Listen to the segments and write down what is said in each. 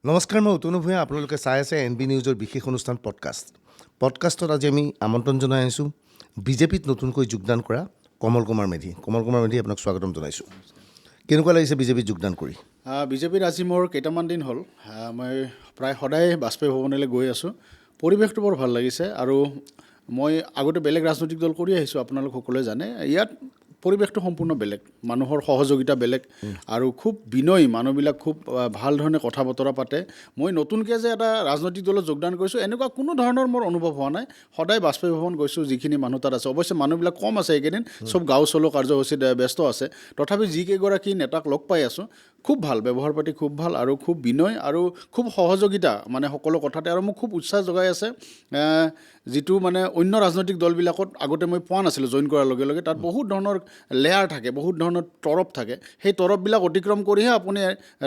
নমস্কাৰ, মই উতনু ভূঞা। আপোনালোকে চাই আছে NB নিউজৰ বিশেষ অনুষ্ঠান পডকাষ্টত আজি আমি আমন্ত্ৰণ জনাই আনিছোঁ বিজেপিত নতুনকৈ যোগদান কৰা কমল কুমাৰ মেধি। আপোনাক স্বাগতম জনাইছোঁ। কেনেকুৱা লাগিছে বিজেপিত যোগদান কৰি? বিজেপিত আজি মোৰ কেইটামান দিন হ'ল। মই প্ৰায় সদায় বাজপেয়ী ভৱনলৈ গৈ আছোঁ। পৰিৱেশটো বৰ ভাল লাগিছে আৰু মই আগতে বেলেগ ৰাজনৈতিক দল কৰি আহিছোঁ, আপোনালোক সকলোৱে জানে। ইয়াত পৰিৱেশটো সম্পূৰ্ণ বেলেগ, মানুহৰ সহযোগিতা বেলেগ আৰু খুব বিনয়ী মানুহবিলাক, খুব ভাল ধৰণে কথা বতৰা পাতে। মই নতুনকৈ যে এটা ৰাজনৈতিক দলত যোগদান কৰিছোঁ এনেকুৱা কোনো ধৰণৰ মোৰ অনুভৱ হোৱা নাই। সদায় বাজপেয়ী ভৱন গৈছোঁ, যিখিনি মানুহ তাত আছে। অৱশ্যে মানুহবিলাক কম আছে এইকেইদিন, চব গাঁও চলো কাৰ্যসূচীত ব্যস্ত আছে। তথাপি যিকেইগৰাকী নেতাক লগ পাই আছোঁ, খুব ভাল ব্যৱহাৰ পাতি, খুব ভাল আৰু খুব বিনয় আৰু খুব সহযোগিতা মানে সকলো কথাতে। আৰু মোক খুব উৎসাহ যোগাই আছে, যিটো মানে অন্য ৰাজনৈতিক দলবিলাকত আগতে মই পোৱা নাছিলোঁ। জইন কৰাৰ লগে লগে তাত বহুত ধৰণৰ লেয়াৰ থাকে, বহুত ধৰণৰ তৰফ থাকে। সেই তৰফবিলাক অতিক্ৰম কৰিহে আপুনি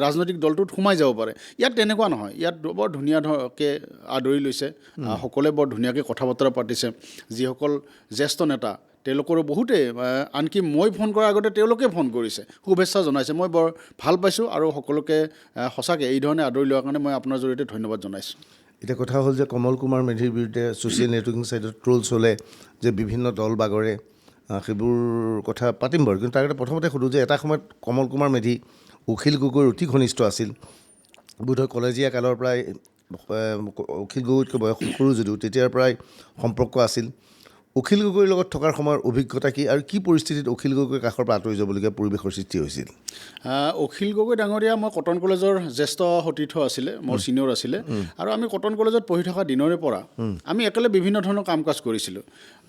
ৰাজনৈতিক দলটোত সোমাই যাব পাৰে। ইয়াত তেনেকুৱা নহয়। ইয়াত বৰ ধুনীয়াকৈ আদৰি লৈছে, সকলোৱে বৰ ধুনীয়াকৈ কথা বতৰা পাতিছে। যিসকল জ্যেষ্ঠ নেতা তেওঁলোকৰো বহুতেই, আনকি মই ফোন কৰাৰ আগতে তেওঁলোকে ফোন কৰিছে, শুভেচ্ছা জনাইছে। মই বৰ ভাল পাইছোঁ আৰু সকলোকে সঁচাকৈ এই ধৰণে আদৰি লোৱাৰ কাৰণে মই আপোনাৰ জৰিয়তে ধন্যবাদ জনাইছোঁ। এতিয়া কথা হ'ল যে কমল কুমাৰ মেধিৰ বিৰুদ্ধে ছ'চিয়েল নেটৱৰ্কিং ছাইটত ট্ৰ'ল চলে যে বিভিন্ন দল বাগৰে, সেইবোৰ কথা পাতিম বাৰু। কিন্তু তাৰ আগতে প্ৰথমতে সোধোঁ যে এটা সময়ত কমল কুমাৰ মেধি অখিল গগৈৰ অতি ঘনিষ্ঠ আছিল। বোধহয় কলেজীয়া কালৰ পৰাই অখিল গগৈতকৈ বয়স সৰু যদিও তেতিয়াৰ পৰাই সম্পৰ্ক আছিল। অখিল গগৈৰ লগত থকাৰ সময়ৰ অভিজ্ঞতা কি আৰু কি পৰিস্থিতিত অখিল গগৈৰ কাষৰ পৰা আঁতৰি যাবলগীয়া পৰিৱেশৰ সৃষ্টি হৈছিল? অখিল গগৈ ডাঙৰীয়া মই কটন কলেজৰ জ্যেষ্ঠ সতীৰ্থ আছিলে, মোৰ ছিনিয়ৰ আছিলে। আৰু আমি কটন কলেজত পঢ়ি থকা দিনৰে পৰা আমি একেলগে বিভিন্ন ধৰণৰ কাম কাজ কৰিছিলোঁ।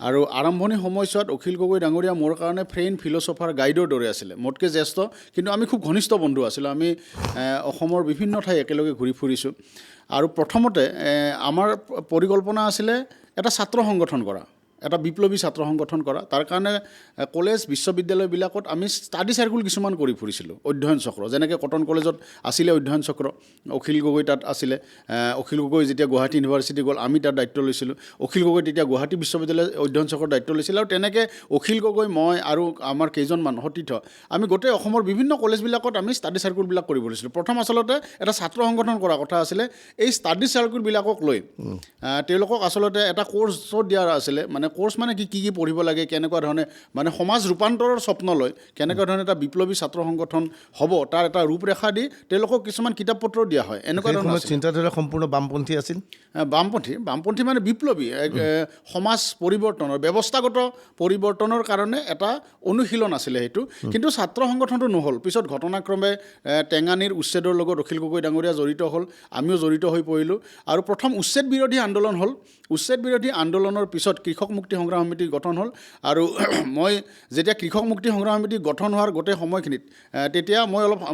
আৰু আৰম্ভণি সময়ছোৱাত অখিল গগৈ ডাঙৰীয়া মোৰ কাৰণে ফ্ৰেণ্ড, ফিলচফাৰ, গাইডৰ দৰে আছিলে। মোতকৈ জ্যেষ্ঠ, কিন্তু আমি খুব ঘনিষ্ঠ বন্ধু আছিলোঁ। আমি অসমৰ বিভিন্ন ঠাই একেলগে ঘূৰি ফুৰিছোঁ। আৰু প্ৰথমতে আমাৰ পৰিকল্পনা আছিলে এটা ছাত্ৰ সংগঠন কৰা, এটা বিপ্লৱী ছাত্ৰ সংগঠন কৰা। তাৰ কাৰণে কলেজ বিশ্ববিদ্যালয়বিলাকত আমি ষ্টাডি চাৰ্কুল কিছুমান কৰি ফুৰিছিলোঁ, অধ্যয়ন চক্ৰ। যেনেকৈ কটন কলেজত আছিলে অধ্যয়ন চক্ৰ, অখিল গগৈ তাত আছিলে। অখিল গগৈ যেতিয়া গুৱাহাটী ইউনিভাৰ্চিটি গ'ল, আমি তাত দায়িত্ব লৈছিলোঁ। অখিল গগৈ তেতিয়া গুৱাহাটী বিশ্ববিদ্যালয় অধ্যয়ন চক্ৰৰ দায়িত্ব লৈছিল। আৰু তেনেকৈ অখিল গগৈ, মই আৰু আমাৰ কেইজনমান সতীৰ্থ আমি গোটেই অসমৰ বিভিন্ন কলেজবিলাকত আমি ষ্টাডি চাৰ্কুলবিলাক কৰি ফুৰিছিলোঁ। প্ৰথম আচলতে এটা ছাত্ৰ সংগঠন কৰা কথা আছিলে। এই ষ্টাডি চাৰ্কুলবিলাকক লৈ তেওঁলোকক আচলতে এটা কৰ্চো দিয়া আছিলে। মানে কৰ্চ মানে কি কি পঢ়িব লাগে, কেনেকুৱা ধৰণে মানে সমাজ ৰূপান্তৰৰ স্বপ্ন লৈ কেনেকুৱা ধৰণে এটা বিপ্লৱী ছাত্ৰ সংগঠন হ'ব, তাৰ এটা ৰূপৰেখা দি তেওঁলোকক কিছুমান কিতাপ পত্ৰ দিয়া হয়। এনেকুৱা ধৰণৰ চিন্তাধাৰা সম্পূৰ্ণ বামপন্থী আছিল। বামপন্থী মানে বিপ্লৱী, সমাজ পৰিৱৰ্তনৰ, ব্যৱস্থাগত পৰিৱৰ্তনৰ কাৰণে এটা অনুশীলন আছিলে সেইটো। কিন্তু ছাত্ৰ সংগঠনটো নহ'ল। পিছত ঘটনাক্ৰমে টেঙানীৰ উচ্ছেদৰ লগত অখিল গগৈ ডাঙৰীয়া জড়িত হ'ল, আমিও জড়িত হৈ পৰিলোঁ। আৰু প্ৰথম উচ্ছেদ বিৰোধী আন্দোলন হ'ল। উচ্ছেদ বিৰোধী আন্দোলনৰ পিছত কৃষক মুক্তি সংগ্ৰাম সমিতি গঠন হ'ল। আৰু মই যেতিয়া কৃষক মুক্তি সংগ্ৰাম সমিতি গঠন হোৱাৰ গোটেই সময়খিনিত তেতিয়া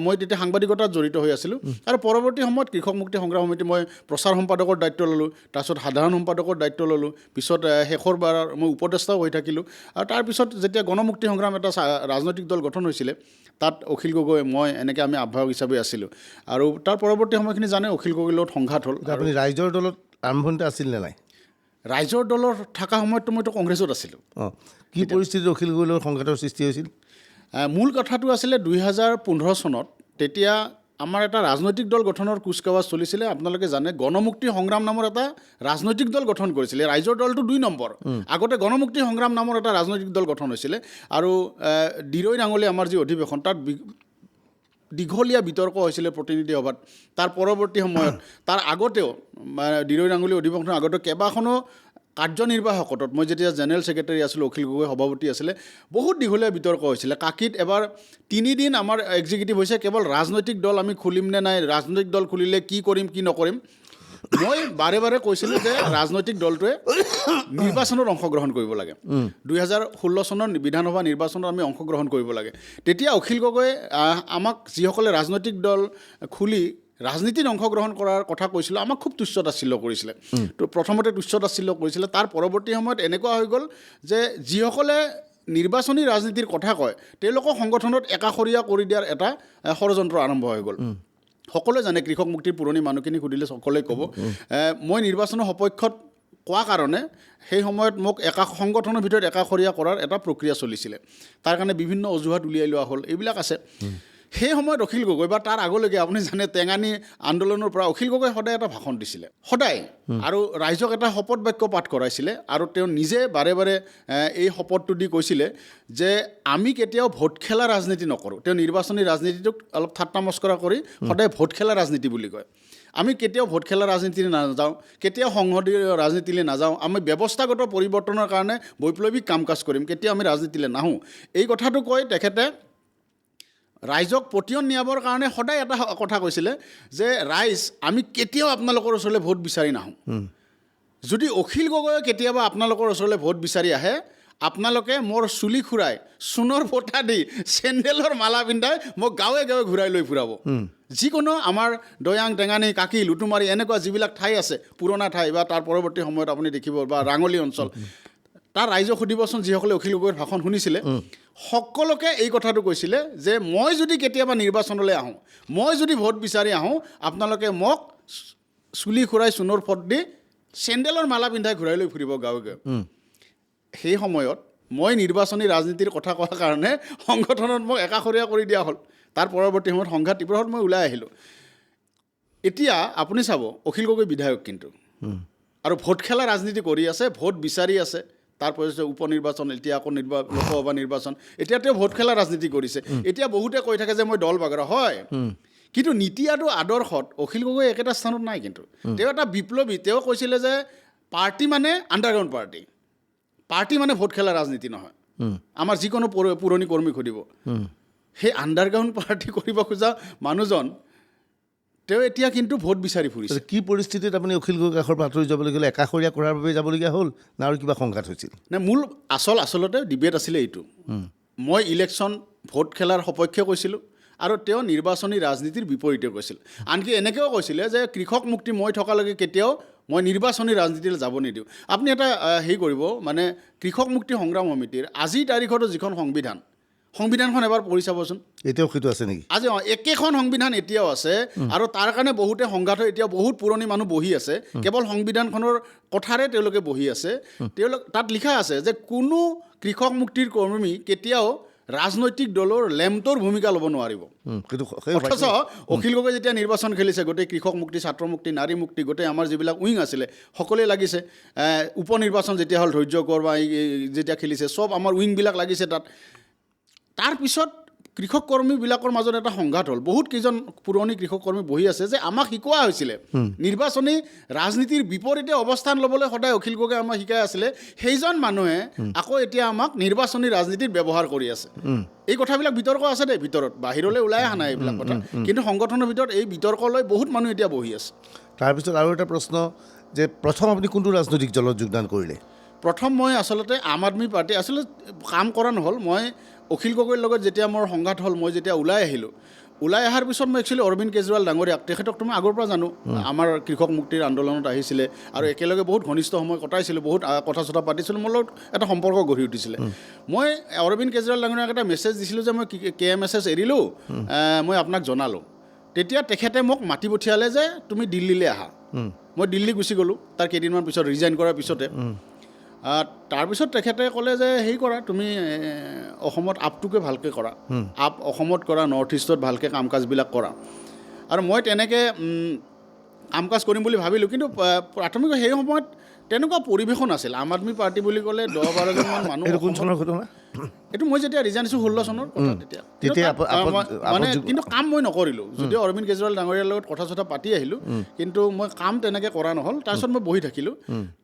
মই তেতিয়া সাংবাদিকতাত জড়িত হৈ আছিলোঁ। আৰু পৰৱৰ্তী সময়ত কৃষক মুক্তি সংগ্ৰাম সমিতি মই প্ৰচাৰ সম্পাদকৰ দায়িত্ব ল'লোঁ, তাৰপিছত সাধাৰণ সম্পাদকৰ দায়িত্ব ল'লোঁ, পিছত শেষৰবাৰ মই উপদেষ্টাও হৈ থাকিলোঁ। আৰু তাৰপিছত যেতিয়া গণমুক্তি সংগ্ৰাম এটা ৰাজনৈতিক দল গঠন হৈছিলে, তাত অখিল গগৈ, মই এনেকৈ আমি আহ্বায়ক হিচাপে আছিলোঁ। আৰু তাৰ পৰৱৰ্তী সময়খিনি জানে অখিল গগৈৰ লগত সংঘাত হ'ল। আপুনি ৰাইজৰ দলত আৰম্ভণিতে আছিল নে নাই? ৰাইজৰ দলৰ থকা সময়ততো মইতো কংগ্ৰেছত আছিলোঁ। কি পৰিস্থিতিত অখিল গগৈৰ লগত সংঘাতৰ সৃষ্টি হৈছিল? মূল কথাটো আছিলে 2015 চনত। তেতিয়া আমাৰ এটা ৰাজনৈতিক দল গঠনৰ কুচকাৱাজ চলিছিলে। আপোনালোকে জানে গণমুক্তি সংগ্ৰাম নামৰ এটা ৰাজনৈতিক দল গঠন কৰিছিলে। ৰাইজৰ দলটো 2 নম্বৰ। আগতে গণমুক্তি সংগ্ৰাম নামৰ এটা ৰাজনৈতিক দল গঠন হৈছিলে। আৰু ডিৰৈ নাঙলী আমাৰ যি অধিৱেশন, তাত দীঘলীয়া বিতৰ্ক হৈছিলে প্ৰতিনিধি সভাত। তাৰ পৰৱৰ্তী সময়ত, তাৰ আগতেও ডিৰৈ নাঙলী অধিৱেশনৰ আগতেও কেইবাখনো কাৰ্যনিৰ্বাহকত, মই যেতিয়া জেনেৰেল ছেক্ৰেটাৰী আছিলোঁ, অখিল গগৈ সভাপতি আছিলে, বহুত দীঘলীয়া বিতৰ্ক হৈছিলে। কাকিত এবাৰ 3 দিন আমাৰ এক্সিকিউটিভ হৈছে, কেৱল ৰাজনৈতিক দল আমি খুলিম নে নাই, ৰাজনৈতিক দল খুলিলে কি কৰিম কি নকৰিম। মই বাৰে বাৰে কৈছিলোঁ যে ৰাজনৈতিক দলটোৱে নিৰ্বাচনত অংশগ্ৰহণ কৰিব লাগে। 2016 চনৰ বিধানসভা নিৰ্বাচনত আমি অংশগ্ৰহণ কৰিব লাগে। তেতিয়া অখিল গগৈয়ে আমাক, যিসকলে ৰাজনৈতিক দল খুলি ৰাজনীতিত অংশগ্ৰহণ কৰাৰ কথা কৈছিলোঁ, আমাক খুব তুচ্ছতাচ্ছিল্য কৰিছিলে। তো প্ৰথমতে তুচ্ছতাচ্ছিল্য কৰিছিলে। তাৰ পৰৱৰ্তী সময়ত এনেকুৱা হৈ গ'ল যে যিসকলে নিৰ্বাচনী ৰাজনীতিৰ কথা কয় তেওঁলোকক সংগঠনত একাষৰীয়া কৰি দিয়াৰ এটা ষড়যন্ত্ৰ আৰম্ভ হৈ গ'ল। সকলোৱে জানে, কৃষক মুক্তিৰ পুৰণি মানুহখিনি সুধিলে সকলোৱে ক'ব। মই নিৰ্বাচনৰ সপক্ষত কোৱা কাৰণে সেই সময়ত মোক সংগঠনৰ ভিতৰত একাষৰীয়া কৰাৰ এটা প্ৰক্ৰিয়া চলিছিলে। তাৰ কাৰণে বিভিন্ন অজুহাত উলিয়াই লোৱা হ'ল, এইবিলাক আছে। সেই সময়ত অখিল গগৈ বা তাৰ আগলৈকে আপুনি জানে টেঙানী আন্দোলনৰ পৰা অখিল গগৈ সদায় এটা ভাষণ দিছিলে সদায় আৰু ৰাইজক এটা শপত বাক্য পাঠ কৰাইছিলে আৰু তেওঁ নিজে বাৰে বাৰে এই শপতটো দি কৈছিলে যে আমি কেতিয়াও ভোট খেলা ৰাজনীতি নকৰোঁ। তেওঁ নিৰ্বাচনী ৰাজনীতিটোক অলপ ঠাট্টা মস্কৰা কৰি সদায় ভোট খেলা ৰাজনীতি বুলি কয়। আমি কেতিয়াও ভোট খেলা ৰাজনীতিলৈ নাযাওঁ, কেতিয়াও সংসদীয় ৰাজনীতিলৈ নাযাওঁ, আমি ব্যৱস্থাগত পৰিৱৰ্তনৰ কাৰণে বৈপ্লৱিক কাম কাজ কৰিম, কেতিয়াও আমি ৰাজনীতিলৈ নাহোঁ। এই কথাটো কৈ তেখেতে ৰাইজক পতিয়ন নিয়াবৰ কাৰণে সদায় এটা কথা কৈছিলে যে ৰাইজ আমি কেতিয়াও আপোনালোকৰ ওচৰলৈ ভোট বিচাৰি নাহোঁ। যদি অখিল গগৈয়ে কেতিয়াবা আপোনালোকৰ ওচৰলৈ ভোট বিচাৰি আহে, আপোনালোকে মোৰ চুলি খুৰাই সোণৰ ফটা দি চেণ্ডেলৰ মালা পিন্ধাই মোক গাঁৱে গাঁৱে ঘূৰাই লৈ ফুৰাব। যিকোনো আমাৰ দৈয়াং টেঙানী কাকি লুটুমাৰী এনেকুৱা যিবিলাক ঠাই আছে পুৰণা ঠাই বা তাৰ পৰৱৰ্তী সময়ত আপুনি দেখিব বা ৰাঙলী অঞ্চল, তাৰ ৰাইজক সুধিবচোন যিসকলে অখিল গগৈৰ ভাষণ শুনিছিলে, সকলোকে এই কথাটো কৈছিলে যে মই যদি কেতিয়াবা নিৰ্বাচনলৈ আহোঁ, মই যদি ভোট বিচাৰি আহোঁ, আপোনালোকে মোক চুলি খুৰাই সোণৰ ফট দি চেণ্ডেলৰ মালা পিন্ধাই ঘূৰাই লৈ ফুৰিব গাঁৱে গাঁৱে। সেই সময়ত মই নিৰ্বাচনী ৰাজনীতিৰ কথা কোৱাৰ কাৰণে সংগঠনত মোক একাষৰীয়া কৰি দিয়া হ'ল। তাৰ পৰৱৰ্তী সময়ত সংঘাত তীব্ৰত মই ওলাই আহিলোঁ। এতিয়া আপুনি চাব অখিল গগৈ বিধায়ক কিন্তু আৰু ভোট খেলা ৰাজনীতি কৰি আছে, ভোট বিচাৰি আছে, তাৰপিছত উপ নিৰ্বাচন, এতিয়া আকৌ লোকসভা নিৰ্বাচন, এতিয়া তেওঁ ভোট খেলা ৰাজনীতি কৰিছে। এতিয়া বহুতে কৈ থাকে যে মই দল বাগৰা হয়, কিন্তু নীতি আৰু আদৰ্শত অখিল গগৈ একেটা স্থানত নাই। কিন্তু তেওঁ এটা বিপ্লৱী। তেওঁ কৈছিলে যে পাৰ্টি মানে আণ্ডাৰগ্ৰাউণ্ড পাৰ্টি, পাৰ্টি মানে ভোট খেলা ৰাজনীতি নহয়। আমাৰ যিকোনো পুৰণি কৰ্মীক সুধিব, সেই আণ্ডাৰগ্ৰাউণ্ড পাৰ্টি কৰিব খোজা মানুহজন তেওঁ এতিয়া কিন্তু ভোট বিচাৰি ফুৰিছে। কি পৰিস্থিতিত আপুনি অখিল গগৈৰ কাষৰ পৰা আঁতৰি যাবলৈ গ'লে? একাষৰীয়া কৰাৰ বাবে যাবলগীয়া হ'ল না আৰু কিবা সংঘাত হৈছিল? নে মূল আচলতে ডিবেট আছিলে এইটো। মই ইলেকশ্যন ভোট খেলাৰ সপক্ষে কৈছিলোঁ আৰু তেওঁ নিৰ্বাচনী ৰাজনীতিৰ বিপৰীতে কৈছিল। আনকি এনেকৈও কৈছিলে যে কৃষক মুক্তি মই থকালৈকে কেতিয়াও মই নিৰ্বাচনী ৰাজনীতিলৈ যাব নিদিওঁ। আপুনি এটা হেৰি কৰিব, মানে কৃষক মুক্তি সংগ্ৰাম সমিতিৰ আজিৰ তাৰিখতো যিখন সংবিধানখন এবাৰ পঢ়ি চাবচোন। এতিয়াও সেইটো আছে নেকি? আজি একেখন সংবিধান এতিয়াও আছে আৰু তাৰ কাৰণে বহুতে সংঘাত হৈ এতিয়া বহুত পুৰণি মানুহ বহি আছে। কেৱল সংবিধানখনৰ কথাৰে তেওঁলোকে বহি আছে। তাত লিখা আছে যে কোনো কৃষক মুক্তিৰ কৰ্মী কেতিয়াও ৰাজনৈতিক দলৰ লেমটোৰ ভূমিকা ল'ব নোৱাৰিব। অথচ অখিল গগৈ যেতিয়া নিৰ্বাচন খেলিছে, গোটেই কৃষক মুক্তি, ছাত্ৰ মুক্তি, নাৰী মুক্তি, গোটেই আমাৰ যিবিলাক উইং আছিলে সকলোৱে লাগিছে। উপ নিৰ্বাচন যেতিয়া হ'ল ধৈৰ্য কৰ বা যেতিয়া খেলিছে, চব আমাৰ উইংবিলাক লাগিছে তাত। তাৰপিছত কৃষক কৰ্মীবিলাকৰ মাজত এটা সংঘাত হ'ল। বহুত কেইজন পুৰণি কৃষক কৰ্মী বহি আছে যে আমাক শিকোৱা হৈছিলে নিৰ্বাচনী ৰাজনীতিৰ বিপৰীতে অৱস্থান ল'বলৈ সদায় অখিল গগৈ আমাক শিকাই আছিলে। সেইজন মানুহে আকৌ এতিয়া আমাক নিৰ্বাচনী ৰাজনীতিত ব্যৱহাৰ কৰি আছে। এই কথাবিলাক বিতৰ্ক আছে দেই ভিতৰত, বাহিৰলৈ ওলাই অহা নাই এইবিলাক কথা, কিন্তু সংগঠনৰ ভিতৰত এই বিতৰ্ক লৈ বহুত মানুহ এতিয়া বহি আছে। তাৰপিছত আৰু এটা প্ৰশ্ন যে প্ৰথম আপুনি কোনটো ৰাজনৈতিক দলত যোগদান কৰিলে? প্ৰথম মই আচলতে আম আদমি পাৰ্টি আচলতে কাম কৰা নহ'ল। মই অখিল গগৈৰ লগত যেতিয়া মোৰ সংঘাত হ'ল, মই যেতিয়া ওলাই আহিলোঁ, ওলাই অহাৰ পিছত মই একচুৱেলি অৰবিন্দ কেজৰিৱাল ডাঙৰীয়াক, তেখেতক তুমি আগৰ পৰা জানো, আমাৰ কৃষক মুক্তিৰ আন্দোলনত আহিছিলে আৰু একেলগে বহুত ঘনিষ্ঠ সময় কটাইছিলোঁ, বহুত কথা চথা পাতিছিলোঁ, মোৰ লগত এটা সম্পৰ্ক গঢ়ি উঠিছিলে। মই অৰবিন্দ কেজৰিৱাল ডাঙৰীয়াক এটা মেছেজ দিছিলোঁ যে মই KMSS এৰিলোঁ, মই আপোনাক জনালোঁ। তেতিয়া তেখেতে মোক মাতি পঠিয়ালে যে তুমি দিল্লীলৈ আহা। মই দিল্লী গুচি গ'লোঁ তাৰ কেইদিনমান পিছত, ৰিজাইন কৰাৰ পিছতে। তাৰপিছত তেখেতে ক'লে যে হেৰি কৰা, তুমি অসমত আপটোকে ভালকৈ কৰা, অসমত কৰা, নৰ্থ ইষ্টত ভালকৈ কাম কাজবিলাক কৰা। আৰু মই তেনেকৈ কাম কাজ কৰিম বুলি ভাবিলোঁ, কিন্তু প্ৰাথমিক সেই সময়ত তেনেকুৱা পৰিৱেশো নাছিল। আম আদমি পাৰ্টি বুলি ক'লে 10-12জনমান মানুহ। কোন চনৰ ঘটনা? এইটো মই যেতিয়া ৰিজাইন দিছোঁ 16 চনৰ কথা তেতিয়া। মানে কিন্তু কাম মই নকৰিলোঁ, যদিও অৰবিন্দ কেজৰিৱাল ডাঙৰীয়াৰ লগত কথা চথা পাতি আহিলোঁ, কিন্তু মই কাম তেনেকৈ কৰা নহ'ল। তাৰপিছত মই বহি থাকিলোঁ।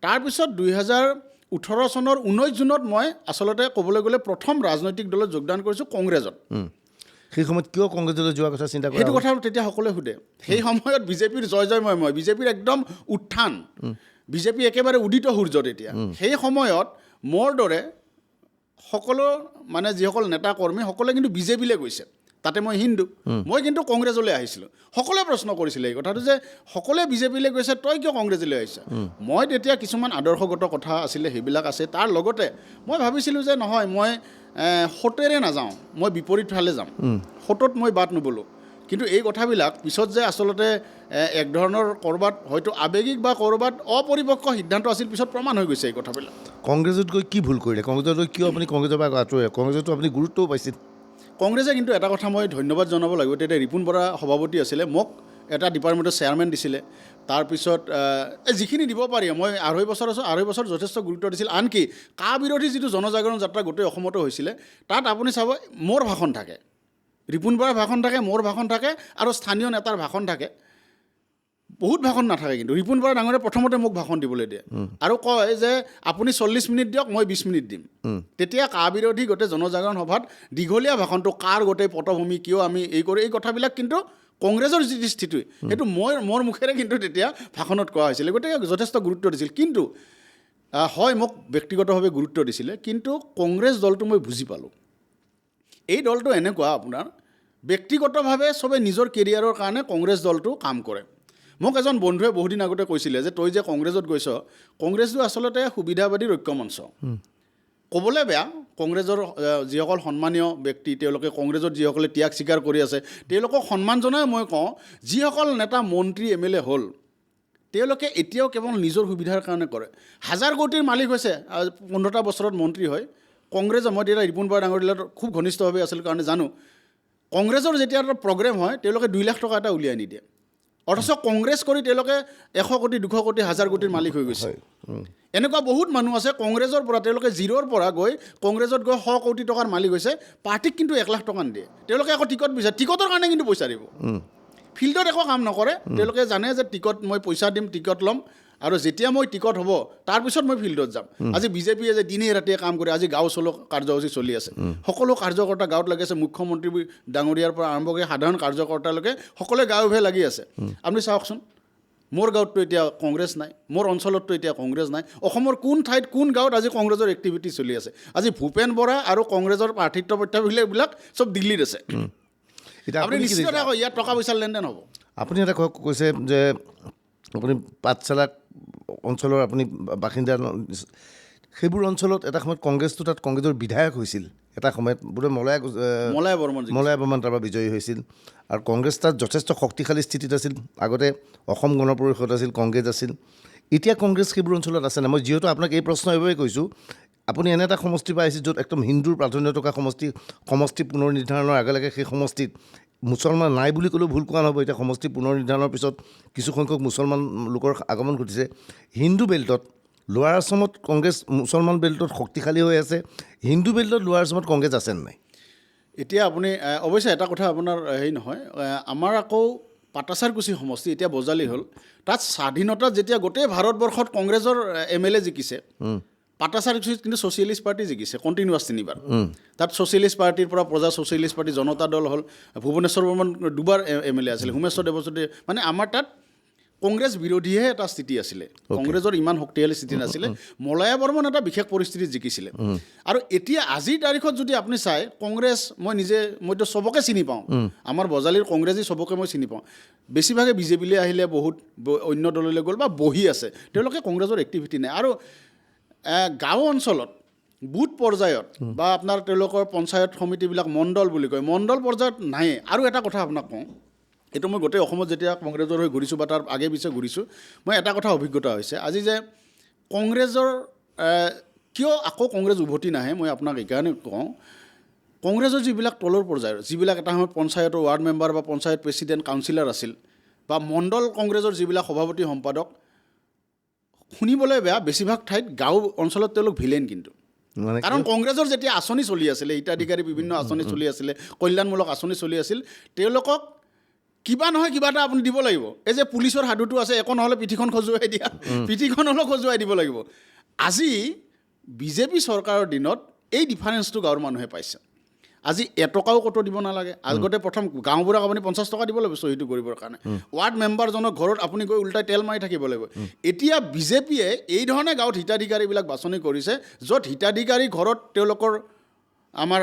তাৰপিছত 2018 চনৰ 19 জুনত মই আচলতে ক'বলৈ গ'লে প্ৰথম ৰাজনৈতিক দলত যোগদান কৰিছোঁ, কংগ্ৰেছত। সেই সময়ত কিয় কংগ্ৰেছলৈ যোৱাৰ কথা চিন্তা কৰা? সেইটো কথা তেতিয়া সকলোৱে সোধে। সেই সময়ত বিজেপিৰ জয় বিজেপিৰ একদম উত্থান, বিজেপি একেবাৰে উদিত সূৰ্যত এতিয়া। সেই সময়ত মোৰ দৰে সকলো মানে যিসকল নেতা কৰ্মী সকলোৱে কিন্তু বিজেপিলৈ গৈছে, তাতে মই হিন্দু, মই কিন্তু কংগ্ৰেছলৈ আহিছিলোঁ। সকলোৱে প্ৰশ্ন কৰিছিলে এই কথাটো যে সকলোৱে বিজেপিলৈ গৈছে, তই কিয় কংগ্ৰেছলৈ আহিছা? মই তেতিয়া কিছুমান আদৰ্শগত কথা আছিলে, সেইবিলাক আছে। তাৰ লগতে মই ভাবিছিলোঁ যে নহয়, মই সোঁতেৰে নাযাওঁ, মই বিপৰীত ফালে যাম, সোঁতত মই বাট নবলোঁ। কিন্তু এই কথাবিলাক পিছত যে আচলতে এক ধৰণৰ ক'ৰবাত হয়তো আৱেগিক বা ক'ৰবাত অপৰিপক্ক সিদ্ধান্ত আছিল, পিছত প্ৰমাণ হৈ গৈছে এই কথাবিলাক। কংগ্ৰেছত গৈ কি ভুল কৰিলে? কংগ্ৰেছত গৈ কিয় আপুনি কংগ্ৰেছৰ পৰা আঁতৰিলে? কংগ্ৰেছতো আপুনি গুৰুত্বও পাইছিল। কংগ্ৰেছে কিন্তু এটা কথা মই ধন্যবাদ জনাব লাগিব, তেতিয়া ৰিপুণ বৰা সভাপতি আছিলে, মোক এটা ডিপাৰ্টমেণ্টৰ চেয়াৰমেন দিছিলে, তাৰপিছত যিখিনি দিব পাৰি মই 2.5 বছৰ আছোঁ, 2.5 বছৰ যথেষ্ট গুৰুত্ব দিছিল। আনকি কা বিৰোধী যিটো জনজাগৰণ যাত্ৰা গোটেই অসমতো হৈছিলে, তাত আপুনি চাব মোৰ ভাষণ থাকে, ৰিপুণ বৰাৰ ভাষণ থাকে, মোৰ ভাষণ থাকে আৰু স্থানীয় নেতাৰ ভাষণ থাকে, বহুত ভাষণ নাথাকে। কিন্তু ৰিপুণ বৰা ডাঙৰে প্ৰথমতে মোক ভাষণ দিবলৈ দিয়ে আৰু কয় যে আপুনি 40 মিনিট দিয়ক, মই 20 মিনিট দিম। তেতিয়া কা বিৰোধী গোটেই জনজাগৰণ সভাত দীঘলীয়া ভাষণটো, কাৰ গোটেই পটভূমি, কিয় আমি এই কৰোঁ, এই কথাবিলাক কিন্তু কংগ্ৰেছৰ যি স্থিতি সেইটো মোৰ মুখেৰে কিন্তু তেতিয়া ভাষণত কোৱা হৈছিলে, গতিকে যথেষ্ট গুৰুত্ব দিছিল। কিন্তু হয়, মোক ব্যক্তিগতভাৱে গুৰুত্ব দিছিলে, কিন্তু কংগ্ৰেছ দলটো মই বুজি পালোঁ। এই দলটো এনেকুৱা, আপোনাৰ ব্যক্তিগতভাৱে চবে নিজৰ কেৰিয়াৰৰ কাৰণে কংগ্ৰেছ দলটো কাম কৰে। মোক এজন বন্ধুৱে বহুদিন আগতে কৈছিলে যে তই যে কংগ্ৰেছত গৈছ, কংগ্ৰেছটো আচলতে সুবিধাবাদী ঐক্যমঞ্চ। ক'বলৈ বেয়া, কংগ্ৰেছৰ যিসকল সন্মানীয় ব্যক্তি, তেওঁলোকে কংগ্ৰেছত যিসকলে ত্যাগ স্বীকাৰ কৰি আছে, তেওঁলোকক সন্মান জনাই মই কওঁ, যিসকল নেতা মন্ত্ৰী MLA হ'ল, তেওঁলোকে এতিয়াও কেৱল নিজৰ সুবিধাৰ কাৰণে কৰে। 1000 কোটিৰ মালিক হৈছে, 15টা বছৰত মন্ত্ৰী হয়। কংগ্ৰেছ, মই তেতিয়া ৰিপুণ বৰা ডাঙৰীৰ লগত খুব ঘনিষ্ঠভাৱে আছিল কাৰণে জানো, কংগ্ৰেছৰ যেতিয়া এটা প্ৰগ্ৰেম হয়, তেওঁলোকে 2 লাখ টকা এটা উলিয়াই নিদিয়ে, অথচ কংগ্ৰেছ কৰি তেওঁলোকে 100 কোটি, 200 কোটি, 1000 কোটিৰ মালিক হৈ গৈছে। এনেকুৱা বহুত মানুহ আছে, কংগ্ৰেছৰ পৰা তেওঁলোকে 0ৰ পৰা গৈ কংগ্ৰেছত গৈ 100 কোটি টকাৰ মালিক হৈছে, পাৰ্টিক কিন্তু 1 লাখ টকা নিদিয়ে। তেওঁলোকে আকৌ টিকট বিচাৰে, টিকটৰ কাৰণে কিন্তু পইচা দিব, ফিল্ডত একো কাম নকৰে। তেওঁলোকে জানে যে টিকট মই পইচা দিম, টিকট ল'ম, আৰু যেতিয়া মই টিকট হ'ব তাৰপিছত মই ফিল্ডত যাম। আজি বিজেপিয়ে যে দিনে ৰাতিয়ে কাম কৰে, আজি গাঁও চলো কাৰ্যসূচী চলি আছে, সকলো কাৰ্যকৰ্তা গাঁৱত লাগি আছে, মুখ্যমন্ত্ৰী ডাঙৰীয়াৰ পৰা আৰম্ভ কৰি সাধাৰণ কাৰ্যকৰ্তালৈকে সকলোৱে গাঁৱে লাগি আছে। আপুনি চাওকচোন, মোৰ গাঁৱততো এতিয়া কংগ্ৰেছ নাই, মোৰ অঞ্চলততো এতিয়া কংগ্ৰেছ নাই। অসমৰ কোন ঠাইত, কোন গাঁৱত আজি কংগ্ৰেছৰ এক্টিভিটি চলি আছে? আজি ভূপেন বৰা আৰু কংগ্ৰেছৰ প্ৰাৰ্থিত্ব প্ৰত্যাশাবিলাক চব দিল্লীত আছে। আপুনি নিশ্চিত আকৌ ইয়াত টকা পইচাৰ লেনদেন হ'ব। আপুনি এটা কৈছে যে আপুনি পাঠশালা অঞ্চলৰ আপুনি বাসিন্দা, সেইবোৰ অঞ্চলত এটা সময়ত কংগ্ৰেছটো, তাত কংগ্ৰেছৰ বিধায়ক হৈছিল এটা সময়ত, বোধহয় মলয় বৰ্মন তাৰপৰা বিজয়ী হৈছিল, আৰু কংগ্ৰেছ তাত যথেষ্ট শক্তিশালী স্থিতিত আছিল। আগতে অসম গণ পৰিষদ আছিল, কংগ্ৰেছ আছিল। এতিয়া কংগ্ৰেছ সেইবোৰ অঞ্চলত আছে নাই? মই যিহেতু আপোনাক এই প্ৰশ্ন এইবাবেই কৈছোঁ, আপুনি এনে এটা সমষ্টি পাইছে য'ত একদম হিন্দুৰ প্ৰাধান্য থকা সমষ্টি পুনৰ নিৰ্ধাৰণৰ আগে সেই সমষ্টিত মুছলমান নাই বুলি ক'লেও ভুল কোৱা নহ'ব। এতিয়া সমষ্টি পুনৰ নিৰ্ধাৰণৰ পিছত কিছুসংখ্যক মুছলমান লোকৰ আগমন ঘটিছে। হিন্দু বেল্টত, লোৱাৰ আছামত কংগ্ৰেছ মুছলমান বেল্টত শক্তিশালী হৈ আছে, হিন্দু বেল্টত লোৱাৰ আছামত কংগ্ৰেছ আছে নাই? এতিয়া আপুনি অৱশ্যে এটা কথা আপোনাৰ হেৰি নহয়, আমাৰ আকৌ পাটাচাৰকুছি সমষ্টি এতিয়া বজালি হ'ল, তাত স্বাধীনতাত যেতিয়া গোটেই ভাৰতবৰ্ষত কংগ্ৰেছৰ MLA জিকিছে, পাটাচাৰকুছিত কিন্তু ছ'চিয়েলিষ্ট পাৰ্টি জিকিছে কণ্টিনিউৱাছ 3বাৰ। তাত ছ'চিয়েলিষ্ট পাৰ্টিৰ পৰা প্ৰজা ছ'চিয়েলিষ্ট পাৰ্টি, জনতা দল হ'ল, ভুৱনেশ্বৰ বৰ্মন 2বাৰ MLA আছিলে, হোমেশ্বৰ দেৱজ্যোতি, মানে আমাৰ তাত কংগ্ৰেছ বিৰোধীহে এটা স্থিতি আছিলে, কংগ্ৰেছৰ ইমান শক্তিশালী স্থিতি নাছিলে। মলয়া বৰ্মন এটা বিশেষ পৰিস্থিতিত জিকিছিলে। আৰু এতিয়া আজিৰ তাৰিখত যদি আপুনি চাই, কংগ্ৰেছ, মইতো চবকে চিনি পাওঁ, আমাৰ বজালিৰ কংগ্ৰেছী চবকে মই চিনি পাওঁ। বেছিভাগে বিজেপিলৈ আহিলে, বহুত অন্য দললৈ গ'ল বা বহি আছে, তেওঁলোকে কংগ্ৰেছৰ এক্টিভিটি নাই। আৰু গাঁও অঞ্চলত, বুথ পৰ্যায়ত বা আপোনাৰ তেওঁলোকৰ পঞ্চায়ত সমিতিবিলাক মণ্ডল বুলি কয়, মণ্ডল পৰ্যায়ত নায়ে। আৰু এটা কথা আপোনাক কওঁ, এইটো মই গোটেই অসমত যেতিয়া কংগ্ৰেছৰ হৈ ঘূৰিছোঁ বা তাৰ আগে পিছে ঘূৰিছোঁ, মই এটা কথা অভিজ্ঞতা হৈছে, আজি যে কংগ্ৰেছৰ কিয় আকৌ কংগ্ৰেছ উভতি নাহে, মই আপোনাক এইকাৰণে কওঁ, কংগ্ৰেছৰ যিবিলাক তলৰ পৰ্যায়ৰ, যিবিলাক এটা সময়ত পঞ্চায়তৰ ৱাৰ্ড মেম্বাৰ বা পঞ্চায়ত প্ৰেচিডেণ্ট, কাউন্সিলাৰ আছিল, বা মণ্ডল কংগ্ৰেছৰ যিবিলাক সভাপতি সম্পাদক, শুনিবলৈ বেয়া, বেছিভাগ ঠাইত গাঁও অঞ্চলত তেওঁলোক ভিলেন। কিন্তু কাৰণ কংগ্ৰেছৰ যেতিয়া আঁচনি চলি আছিলে, হিতাধিকাৰী বিভিন্ন আঁচনি চলি আছিলে, কল্যাণমূলক আঁচনি চলি আছিল, তেওঁলোকক কিবা নহয় কিবা এটা আপুনি দিব লাগিব। এই যে পুলিচৰ সাধুটো আছে, একো নহ'লে পিঠিখন খজুৱাই দিয়া, পিঠিখন হ'লেও খজুৱাই দিব লাগিব। আজি বিজেপি চৰকাৰৰ দিনত এই ডিফাৰেঞ্চটো গাঁৱৰ মানুহে পাইছে। আজি এটকাও ক'তো দিব নালাগে। আগতে প্ৰথম গাঁওবোৰক আপুনি 50 টকা দিব লাগিব চহীটো কৰিবৰ কাৰণে, ৱাৰ্ড মেম্বাৰজনৰ ঘৰত আপুনি গৈ উল্টাই তেল মাৰি থাকিব লাগিব। এতিয়া বিজেপিয়ে এই ধৰণে গাঁৱত হিতাধিকাৰীবিলাক বাছনি কৰিছে, য'ত হিতাধিকাৰী ঘৰত তেওঁলোকৰ আমাৰ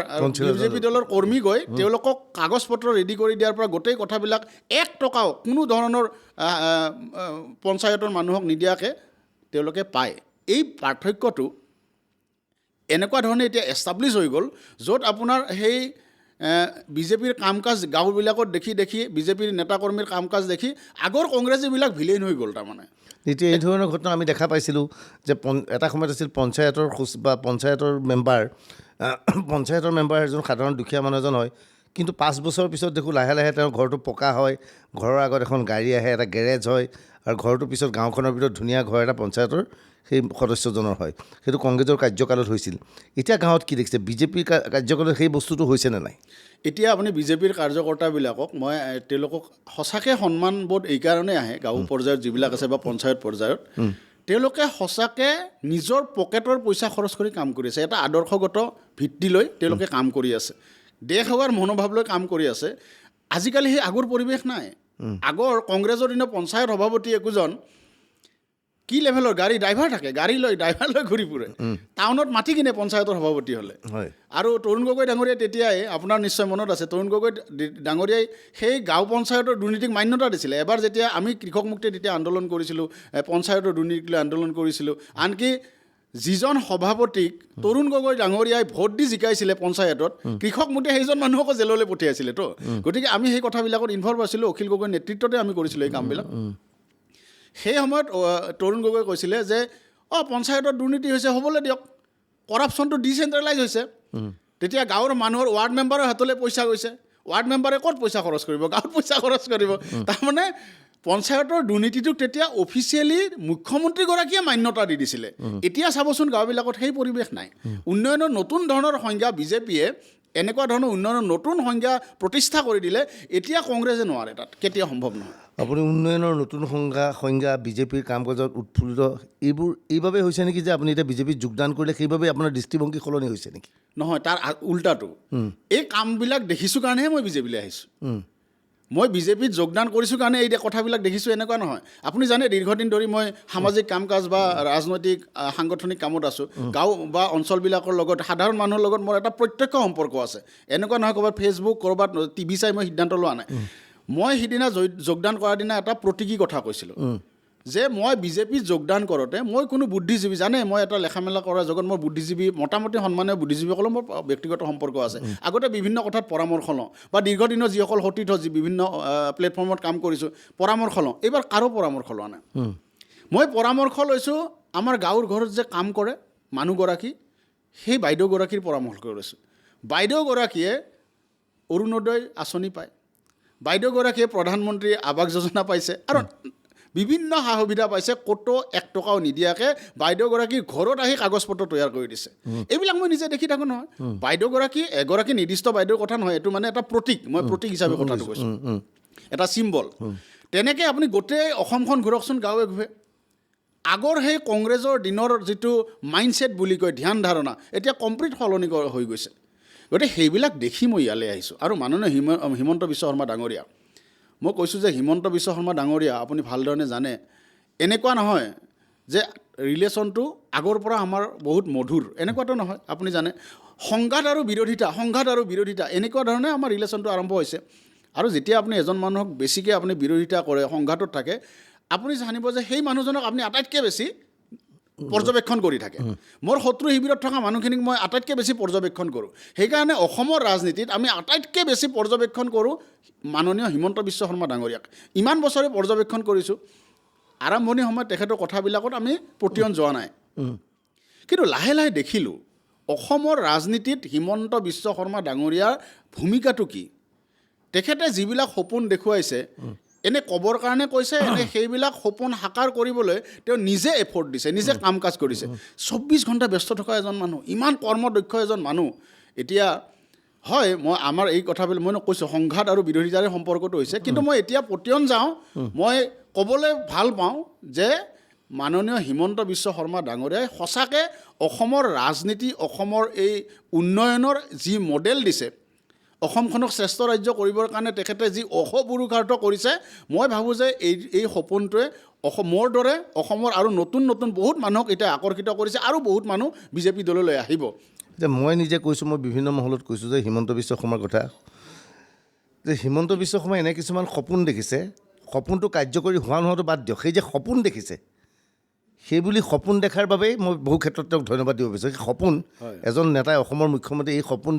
বিজেপি দলৰ কৰ্মী গৈ তেওঁলোকক কাগজ পত্ৰ ৰেডি কৰি দিয়াৰ পৰা গোটেই কথাবিলাক 1 টকাও কোনো ধৰণৰ পঞ্চায়তৰ মানুহক নিদিয়াকৈ তেওঁলোকে পায়। এই পাৰ্থক্যটো এনেকুৱা ধৰণে এতিয়া এষ্টাব্লিছ হৈ গ'ল, য'ত আপোনাৰ সেই বিজেপিৰ কাম কাজ গাঁওবিলাকত দেখি দেখি বিজেপিৰ নেতাকৰ্মীৰ কাম কাজ দেখি আগৰ কংগ্ৰেছীবিলাক ভিলেইন হৈ গ'ল তাৰমানে। এতিয়া এই ধৰণৰ ঘটনা আমি দেখা পাইছিলোঁ যে এটা সময়ত আছিল পঞ্চায়তৰ বা পঞ্চায়তৰ মেম্বাৰ এজন সাধাৰণ দুখীয়া মানুহ এজন হয়, কিন্তু 5 বছৰৰ পিছত দেখোঁ লাহে লাহে তেওঁৰ ঘৰটো পকা হয়, ঘৰৰ আগত এখন গাড়ী আহে, এটা গেৰেজ হয়, আৰু ঘৰটোৰ পিছত গাঁওখনৰ ভিতৰত ধুনীয়া ঘৰ এটা পঞ্চায়তৰ সেই সদস্যজনৰ হয়। সেইটো কংগ্ৰেছৰ কাৰ্যকালত হৈছিল। এতিয়া গাঁৱত কি দেখিছে, বিজেপিৰ কাৰ্যকালত সেই বস্তুটো হৈছেনে নাই? এতিয়া আপুনি বিজেপিৰ কাৰ্যকৰ্তাবিলাকক মই তেওঁলোকক সঁচাকৈ সন্মানবোধ এইকাৰণে আহে, গাঁও পৰ্যায়ত যিবিলাক আছে বা পঞ্চায়ত পৰ্যায়ত, তেওঁলোকে সঁচাকৈ নিজৰ পকেটৰ পইচা খৰচ কৰি কাম কৰি আছে। এটা আদৰ্শগত ভিত্তি লৈ তেওঁলোকে কাম কৰি আছে, দেশ সেৱাৰ মনোভাৱ লৈ কাম কৰি আছে। আজিকালি সেই আগৰ পৰিৱেশ নাই। আগৰ কংগ্ৰেছৰ দিনৰ পঞ্চায়ত সভাপতি একোজন কি লেভেলৰ গাড়ী ড্ৰাইভাৰ থাকে, ড্ৰাইভাৰ লৈ ঘূৰি ফুৰে, টাউনত মাতি কিনে পঞ্চায়তৰ সভাপতি হ'লে। আৰু তৰুণ গগৈ ডাঙৰীয়াই তেতিয়াই, আপোনাৰ নিশ্চয় মনত আছে, তৰুণ গগৈ ডাঙৰীয়াই সেই গাঁও পঞ্চায়তৰ দুৰ্নীতিক মান্যতা দিছিলে। এবাৰ যেতিয়া আমি কৃষক মুক্তি তেতিয়া আন্দোলন কৰিছিলোঁ, পঞ্চায়তৰ দুৰ্নীতিক লৈ আন্দোলন কৰিছিলোঁ, আনকি যিজন সভাপতিক তৰুণ গগৈ ডাঙৰীয়াই ভোট দি জিকাইছিলে পঞ্চায়তত, কৃষক মুক্তি সেইজন মানুহকো জেললৈ পঠিয়াইছিলে। তো গতিকে আমি সেই কথাবিলাকত ইনভলভ আছিলোঁ, অখিল গগৈৰ নেতৃত্বতে আমি কৰিছিলোঁ এই কামবিলাক। সেই সময়ত তৰুণ গগৈ কৈছিলে যে পঞ্চায়তৰ দুৰ্নীতি হৈছে, হ'বলৈ দিয়ক, কৰাপশ্যনটো ডিচেণ্ট্ৰেলাইজ হৈছে। তেতিয়া গাঁৱৰ মানুহৰ ৱাৰ্ড মেম্বাৰৰ হাতলৈ পইচা গৈছে, ৱাৰ্ড মেম্বাৰে ক'ত পইচা খৰচ কৰিব, গাঁৱত পইচা খৰচ কৰিব। তাৰমানে পঞ্চায়তৰ দুৰ্নীতিটোক তেতিয়া অফিচিয়েলি মুখ্যমন্ত্ৰীগৰাকীয়ে মান্যতা দি দিছিলে। এতিয়া চাবচোন গাঁওবিলাকত সেই পৰিৱেশ নাই। উন্নয়নৰ নতুন ধৰণৰ সংজ্ঞা বিজেপিয়ে এনেকুৱা ধৰণৰ উন্নয়নৰ নতুন সংজ্ঞা প্ৰতিষ্ঠা কৰি দিলে, এতিয়া কংগ্ৰেছে নোৱাৰে, তাত কেতিয়াও সম্ভৱ নহয়। আপুনি উন্নয়নৰ নতুন সংজ্ঞা বিজেপিৰ কাম কাজত উৎফুল্লিত, এইবাবে হৈছে নেকি যে আপুনি এতিয়া বিজেপিত যোগদান কৰিলে, সেইবাবে আপোনাৰ দৃষ্টিভংগী সলনি হৈছে নেকি? নহয়, তাৰ উল্টাটো। এই কামবিলাক দেখিছোঁ কাৰণেহে মই বিজেপিলৈ আহিছোঁ। মই বিজেপিত যোগদান কৰিছোঁ কাৰণে এই কথাবিলাক দেখিছোঁ, এনেকুৱা নহয়। আপুনি জানে দীৰ্ঘদিন ধৰি মই সামাজিক কাম কাজ বা ৰাজনৈতিক সাংগঠনিক কামত আছোঁ। গাঁও বা অঞ্চলবিলাকৰ লগত, সাধাৰণ মানুহৰ লগত মোৰ এটা প্ৰত্যক্ষ সম্পৰ্ক আছে। এনেকুৱা নহয় ক'ৰবাত ফেচবুক, ক'ৰবাত টিভি চাই মই সিদ্ধান্ত লোৱা নাই। মই সিদিনা যোগদান কৰাৰ দিনা এটা প্ৰতীকী কথা কৈছিলোঁ যে মই বিজেপিত যোগদান কৰোঁতে মই কোনো বুদ্ধিজীৱী, জানে মই এটা লেখা মেলা কৰা জগত, মই বুদ্ধিজীৱী, মোটামুটি সন্মানীয় বুদ্ধিজীৱীসকলৰ মোৰ ব্যক্তিগত সম্পৰ্ক আছে। আগতে বিভিন্ন কথাত পৰামৰ্শ লওঁ, বা দীৰ্ঘদিনৰ যিসকল সতীৰ্থ বিভিন্ন প্লেটফৰ্মত কাম কৰিছোঁ, পৰামৰ্শ লওঁ। এইবাৰ কাৰো পৰামৰ্শ লোৱা নাই। মই পৰামৰ্শ লৈছোঁ আমাৰ গাঁৱৰ ঘৰত যে কাম কৰে মানুহগৰাকী, সেই বাইদেউগৰাকীৰ পৰামৰ্শ লৈছোঁ। বাইদেউগৰাকীয়ে অৰুণোদয় আঁচনি পায়, বাইদেউগৰাকীয়ে প্ৰধানমন্ত্ৰী আৱাস যোজনা পাইছে, আৰু বিভিন্ন সা সুবিধা পাইছে। ক'তো 1 টকাও নিদিয়াকৈ বাইদেউগৰাকীৰ ঘৰত আহি কাগজ পত্ৰ তৈয়াৰ কৰি দিছে। এইবিলাক মই নিজে দেখি থাকোঁ নহয়। বাইদেউগৰাকী এগৰাকী নিৰ্দিষ্ট বাইদেউৰ কথা নহয়, এইটো মানে এটা প্ৰতীক, মই প্ৰতীক হিচাপে কথাটো কৈছোঁ, এটা চিম্বল। তেনেকৈ আপুনি গোটেই অসমখন ঘূৰকচোন, গাঁৱে ভূঞে। আগৰ সেই কংগ্ৰেছৰ দিনৰ যিটো মাইণ্ডছেট বুলি কয়, ধ্যান ধাৰণা, এতিয়া কমপ্লিট সলনি হৈ গৈছে। গতিকে সেইবিলাক দেখি মই ইয়ালৈ আহিছোঁ। আৰু মাননীয় হিমন্ত বিশ্ব শৰ্মা ডাঙৰীয়া, মই কৈছোঁ যে হিমন্ত বিশ্ব শৰ্মা ডাঙৰীয়া, আপুনি ভালধৰণে জানে, এনেকুৱা নহয় যে ৰিলেশ্যনটো আগৰ পৰা আমাৰ বহুত মধুৰ, এনেকুৱাতো নহয়। আপুনি জানে সংঘাত আৰু বিৰোধিতা এনেকুৱা ধৰণে আমাৰ ৰিলেশ্যনটো আৰম্ভ হৈছে। আৰু যেতিয়া আপুনি এজন মানুহক বেছিকৈ আপুনি বিৰোধিতা কৰে, সংঘাতত থাকে, আপুনি জানিব যে সেই মানুহজনক আপুনি আটাইতকৈ বেছি পৰ্যবেক্ষণ কৰি থাকে। মোৰ শত্ৰু শিবিৰত থকা মানুহখিনিক মই আটাইতকৈ বেছি পৰ্যবেক্ষণ কৰোঁ। সেইকাৰণে অসমৰ ৰাজনীতিত আমি আটাইতকৈ বেছি পৰ্যবেক্ষণ কৰোঁ মাননীয় হিমন্ত বিশ্ব শৰ্মা ডাঙৰীয়াক। ইমান বছৰে পৰ্যবেক্ষণ কৰিছোঁ। আৰম্ভণিৰ সময়ত তেখেতৰ কথাবিলাকত আমি প্ৰতিয়ন যোৱা নাই, কিন্তু লাহে লাহে দেখিলোঁ অসমৰ ৰাজনীতিত হিমন্ত বিশ্ব শৰ্মা ডাঙৰীয়াৰ ভূমিকাটো কি। তেখেতে যিবিলাক সপোন দেখুৱাইছে, এনে ক'বৰ কাৰণে কৈছে, এনে সেইবিলাক সপোন সাকাৰ কৰিবলৈ তেওঁ নিজে এফৰ্ট দিছে, নিজে কাম কাজ কৰিছে। 24 ঘণ্টা ব্যস্ত থকা এজন মানুহ, ইমান কৰ্মদক্ষ এজন মানুহ। এতিয়া হয়, মই আমাৰ এই কথাবিলাক মই কৈছোঁ, সংঘাত আৰু বিৰোধিতাৰে সম্পৰ্কটো হৈছে, কিন্তু মই এতিয়া প্ৰতিয়ন যাওঁ, মই ক'বলৈ ভাল পাওঁ যে মাননীয় হিমন্ত বিশ্ব শৰ্মা ডাঙৰীয়াই সঁচাকৈ অসমৰ ৰাজনীতি, অসমৰ এই উন্নয়নৰ যি মডেল দিছে, অসমখনক শ্ৰেষ্ঠ ৰাজ্য কৰিবৰ কাৰণে তেখেতে যি অহোপুৰুষাৰ্থ কৰিছে, মই ভাবোঁ যে এই সপোনটোৱে মোৰ দৰে অসমৰ আৰু নতুন নতুন বহুত মানুহক এতিয়া আকৰ্ষিত কৰিছে, আৰু বহুত মানুহ বিজেপি দললৈ আহিব। এতিয়া মই নিজে কৈছোঁ, মই বিভিন্ন মহলত কৈছোঁ যে হিমন্ত বিশ্ব শৰ্মাৰ কথা, যে হিমন্ত বিশ্ব শৰ্মাই এনে কিছুমান সপোন দেখিছে, সপোনটো কাৰ্যকৰী হোৱা নোহোৱাটো বাদ দিয়ক, সেই যে সপোন দেখিছে, সেইবুলি সপোন দেখাৰ বাবেই মই বহু ক্ষেত্ৰত তেওঁক ধন্যবাদ দিব বিচাৰোঁ। সপোন, এজন নেতাই, অসমৰ মুখ্যমন্ত্ৰী এই সপোন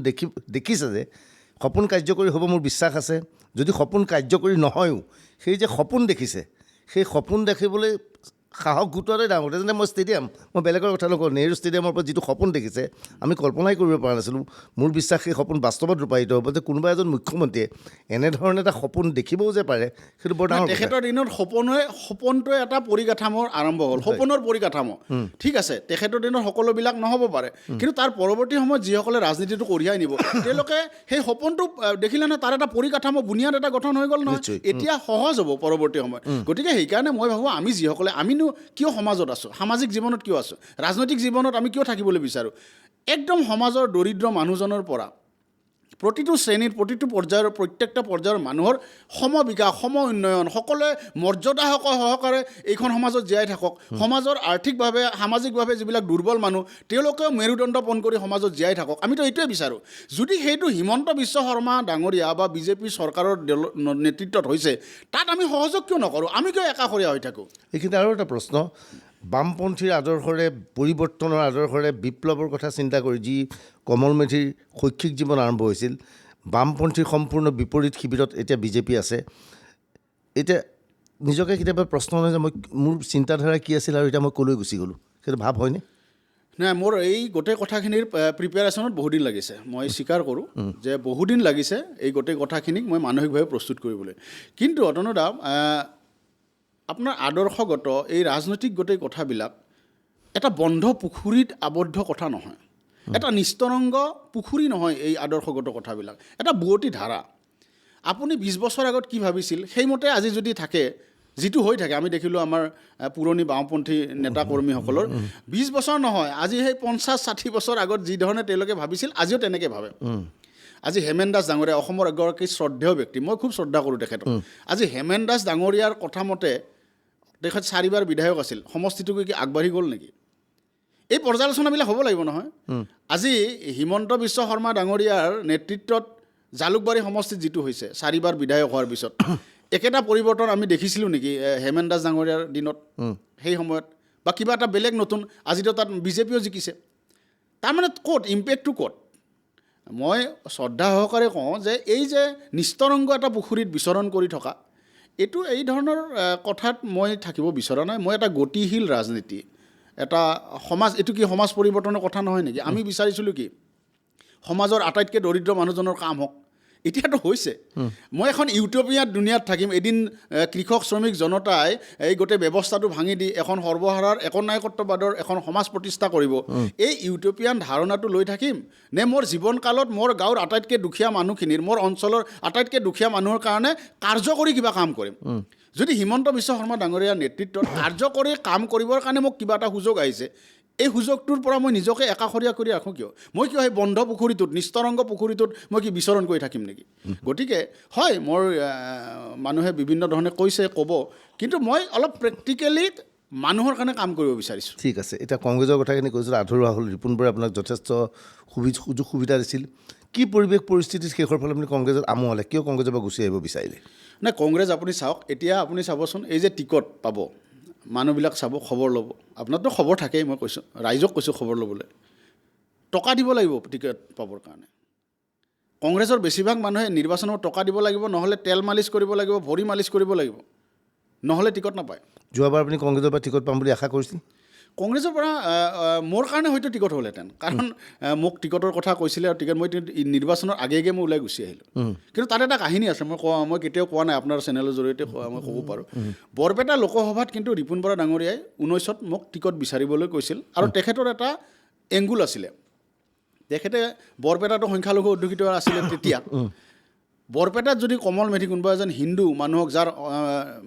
দেখিছে যে, সপোন কাৰ্যকৰী হ'ব মোৰ বিশ্বাস আছে। যদি সপোন কাৰ্যকৰী নহয়ও, সেই যে সপোন দেখিছে, সেই সপোন দেখিবলৈ সাহস গোটোৱাটোৱে ডাঙৰ কথা। যেনে মই বেলেগৰ কথা নকওঁ, নেহৰু ষ্টেডিয়ামৰ পৰা যিটো সপোন দেখিছে আমি কল্পনাই কৰিব পৰা নাছিলোঁ। মোৰ বিশ্বাস সেই সপোন বাস্তৱত ৰূপায়িত হ'ব, যে কোনোবা এজন মুখ্যমন্ত্ৰীয়ে এনেধৰণে এটা সপোন দেখিবও যে পাৰে, সেইটো বৰ ডাঙৰ কথা। তেখেতৰ দিনত সপোনটোৱে এটা পৰিকাঠামোৰ আৰম্ভ হ'ল, সপোনৰ পৰিকাঠামো। ঠিক আছে, তেখেতৰ দিনত সকলোবিলাক নহ'ব পাৰে, কিন্তু তাৰ পৰৱৰ্তী সময়ত যিসকলে ৰাজনীতিটো কঢ়িয়াই নিব, তেওঁলোকে সেই সপোনটো দেখিলে নহয়, তাৰ এটা পৰিকাঠামো, বুনিয়াদ এটা গঠন হৈ গ'ল নহয়। এতিয়া সহজ হ'ব পৰৱৰ্তী সময়ত। গতিকে সেইকাৰণে মই ভাবোঁ আমি যিসকলে, আমিনো কিয় সমাজত আছোঁ, সামাজিক জীৱনত কিয় আছোঁ, ৰাজনৈতিক জীৱনত আমি কিয় থাকিবলৈ বিচাৰোঁ, একদম সমাজৰ দৰিদ্ৰ মানুহজনৰ পৰা প্ৰতিটো শ্ৰেণীৰ, প্ৰতিটো পৰ্যায়ৰ, প্ৰত্যেকটা পৰ্যায়ৰ মানুহৰ সম বিকাশ, সম উন্নয়ন, সকলোৱে মৰ্যাদা সহকাৰে এইখন সমাজত জীয়াই থাকক। সমাজৰ আৰ্থিকভাৱে, সামাজিকভাৱে যিবিলাক দুৰ্বল মানুহ, তেওঁলোকেও মেৰুদণ্ড পোন কৰি সমাজত জীয়াই থাকক। আমিতো এইটোৱে বিচাৰোঁ। যদি সেইটো হিমন্ত বিশ্ব শৰ্মা ডাঙৰীয়া বা বিজেপি চৰকাৰৰ নেতৃত্বত হৈছে, তাত আমি সহযোগ কিয় নকৰোঁ? আমি কিয় একাষৰীয়া হৈ থাকোঁ? এইখিনি আৰু এটা প্ৰশ্ন, বামপন্থীৰ আদৰ্শৰে, পৰিৱৰ্তনৰ আদৰ্শৰে, বিপ্লৱৰ কথা চিন্তা কৰি যি কমল মেধিৰ শৈক্ষিক জীৱন আৰম্ভ হৈছিল, বামপন্থীৰ সম্পূৰ্ণ বিপৰীত শিবিৰত এতিয়া বিজেপি আছে। এতিয়া নিজকে কেতিয়াবা প্ৰশ্ন হয় যে মোৰ চিন্তাধাৰা কি আছিল আৰু এতিয়া মই ক'লৈ গুচি গ'লোঁ, সেইটো ভাৱ হয়নে? নাই, মোৰ এই গোটেই কথাখিনিৰ প্ৰিপেয়াৰেশ্যনত বহুদিন লাগিছে। মই স্বীকাৰ কৰোঁ যে বহুদিন লাগিছে এই গোটেই কথাখিনিক মই মানসিকভাৱে প্ৰস্তুত কৰিবলৈ। কিন্তু অতনুদা, আপোনাৰ আদৰ্শগত এই ৰাজনৈতিক গোটেই কথাবিলাক এটা বন্ধ পুখুৰীত আবদ্ধ কথা নহয়, এটা নিস্তৰংগ পুখুৰী নহয়। এই আদৰ্শগত কথাবিলাক এটা বুৱতী ধাৰা। আপুনি 20 বছৰ আগত কি ভাবিছিল, সেইমতে আজি যদি থাকে, যিটো হৈ থাকে, আমি দেখিলোঁ আমাৰ পুৰণি বাওঁপন্থী নেতা কৰ্মীসকলৰ 20 বছৰ নহয়, আজি সেই 50-60 বছৰ আগত যিধৰণে তেওঁলোকে ভাবিছিল, আজিও তেনেকৈ ভাবে। আজি হেমেন দাস ডাঙৰীয়া, অসমৰ এগৰাকী শ্ৰদ্ধেয় ব্যক্তি, মই খুব শ্ৰদ্ধা কৰোঁ তেখেতক। আজি হেমেন দাস ডাঙৰীয়াৰ কথা মতে তেখেত 4বাৰ বিধায়ক আছিল, সমষ্টিটোকে কি আগবাঢ়ি গ'ল নেকি? এই পৰ্যালোচনাবিলাক হ'ব লাগিব নহয়। আজি হিমন্ত বিশ্ব শৰ্মা ডাঙৰীয়াৰ নেতৃত্বত জালুকবাৰী সমষ্টিত যিটো হৈছে 4বাৰ বিধায়ক হোৱাৰ পিছত, একেটা পৰিৱৰ্তন আমি দেখিছিলোঁ নেকি হেমেন দাস ডাঙৰীয়াৰ দিনত, সেই সময়ত? বা কিবা এটা বেলেগ নতুন? আজিতো তাত বিজেপিও জিকিছে। তাৰমানে ক'ত ইম্পেক্টটো ক'ত? মই শ্ৰদ্ধা সহকাৰে কওঁ যে এই যে নিস্তৰংগ এটা পুখুৰীত বিচৰণ কৰি থকা, এইটো এই ধৰণৰ কথাত মই থাকিব বিচৰা নাই। মই এটা গতিশীল ৰাজনীতি, এটা সমাজ, এইটো কি সমাজ পৰিৱৰ্তনৰ কথা নহয় নেকি? আমি বিচাৰিছিলোঁ কি সমাজৰ আটাইতকৈ দৰিদ্ৰ মানুহজনৰ কাম হওক, এতিয়াতো হৈছে। মই এখন ইউটোপিয়াৰ দুনিয়াত থাকিম, এদিন কৃষক শ্ৰমিক জনতাই এই গোটেই ব্যৱস্থাটো ভাঙি দি এখন সৰ্বহাৰাৰ একনায়কত্ববাদৰ এখন সমাজ প্ৰতিষ্ঠা কৰিব। এই ইউটোপিয়ান ধাৰণাটো লৈ থাকিম নে মোৰ জীৱনকালত মোৰ গাঁৱৰ আটাইতকৈ দুখীয়া মানুহখিনিৰ, মোৰ অঞ্চলৰ আটাইতকৈ দুখীয়া মানুহৰ কাৰণে কাৰ্যকৰী কিবা কাম কৰিম? যদি হিমন্ত বিশ্ব শৰ্মা ডাঙৰীয়াৰ নেতৃত্বত কাৰ্যকৰী কাম কৰিবৰ কাৰণে মোক কিবা এটা সুযোগ আহিছে, এই সুযোগটোৰ পৰা মই নিজকে একাষৰীয়া কৰি ৰাখোঁ কিয়? মই কিয় সেই বন্ধ পুখুৰীটোত, নিস্তৰংগ পুখুৰীটোত মই কি বিচৰণ কৰি থাকিম নেকি? গতিকে হয়, মোৰ মানুহে বিভিন্ন ধৰণে কৈছে, ক'ব, কিন্তু মই অলপ প্ৰেক্টিকেলি মানুহৰ কাৰণে কাম কৰিব বিচাৰিছোঁ। ঠিক আছে, এতিয়া কংগ্ৰেছৰ কথাখিনি কৈছিলোঁ, আধৰুৱা হ'ল। ৰিপুণ বৰাই আপোনাক যথেষ্ট সুযোগ সুবিধা দিছিল। কি পৰিৱেশ পৰিস্থিতিত শেষৰ ফালে আপুনি কংগ্ৰেছত আমোৱালে, কিয় কংগ্ৰেছৰ পৰা গুচি আহিব বিচাৰিলে? নাই, কংগ্ৰেছ আপুনি চাওক, এতিয়া আপুনি চাবচোন, এই যে টিকট পাব, মানুহবিলাক চাব, খবৰ ল'ব। আপোনাৰতো খবৰ থাকেই, মই কৈছোঁ, ৰাইজক কৈছোঁ খবৰ ল'বলৈ। টকা দিব লাগিব টিকট পাবৰ কাৰণে। কংগ্ৰেছৰ বেছিভাগ মানুহে নিৰ্বাচনত টকা দিব লাগিব, নহ'লে তেল মালিচ কৰিব লাগিব, ভৰি মালিচ কৰিব লাগিব, নহ'লে টিকট নাপায়। যোৱাবাৰ আপুনি কংগ্ৰেছৰ পৰা টিকট পাম বুলি আশা কৰিছিল? কংগ্ৰেছৰ পৰা মোৰ কাৰণে হয়তো টিকট হ'লহেঁতেন, কাৰণ মোক টিকটৰ কথা কৈছিলে, আৰু টিকট মই নিৰ্বাচনৰ আগে মই ওলাই গুচি আহিলোঁ। কিন্তু তাত এটা কাহিনী আছে, মই কেতিয়াও কোৱা নাই, আপোনাৰ চেনেলৰ জৰিয়তে মই ক'ব পাৰোঁ। বৰপেটা লোকসভাত কিন্তু ৰিপুণ বৰা ডাঙৰীয়াই 19ত মোক টিকট বিচাৰিবলৈ কৈছিল, আৰু তেখেতৰ এটা এংগুল আছিলে। তেখেতে বৰপেটাটো সংখ্যালঘু অধ্যুষিত আছিলে তেতিয়া। বৰপেটাত যদি কমল মেধি, কোনোবা এজন হিন্দু মানুহক, যাৰ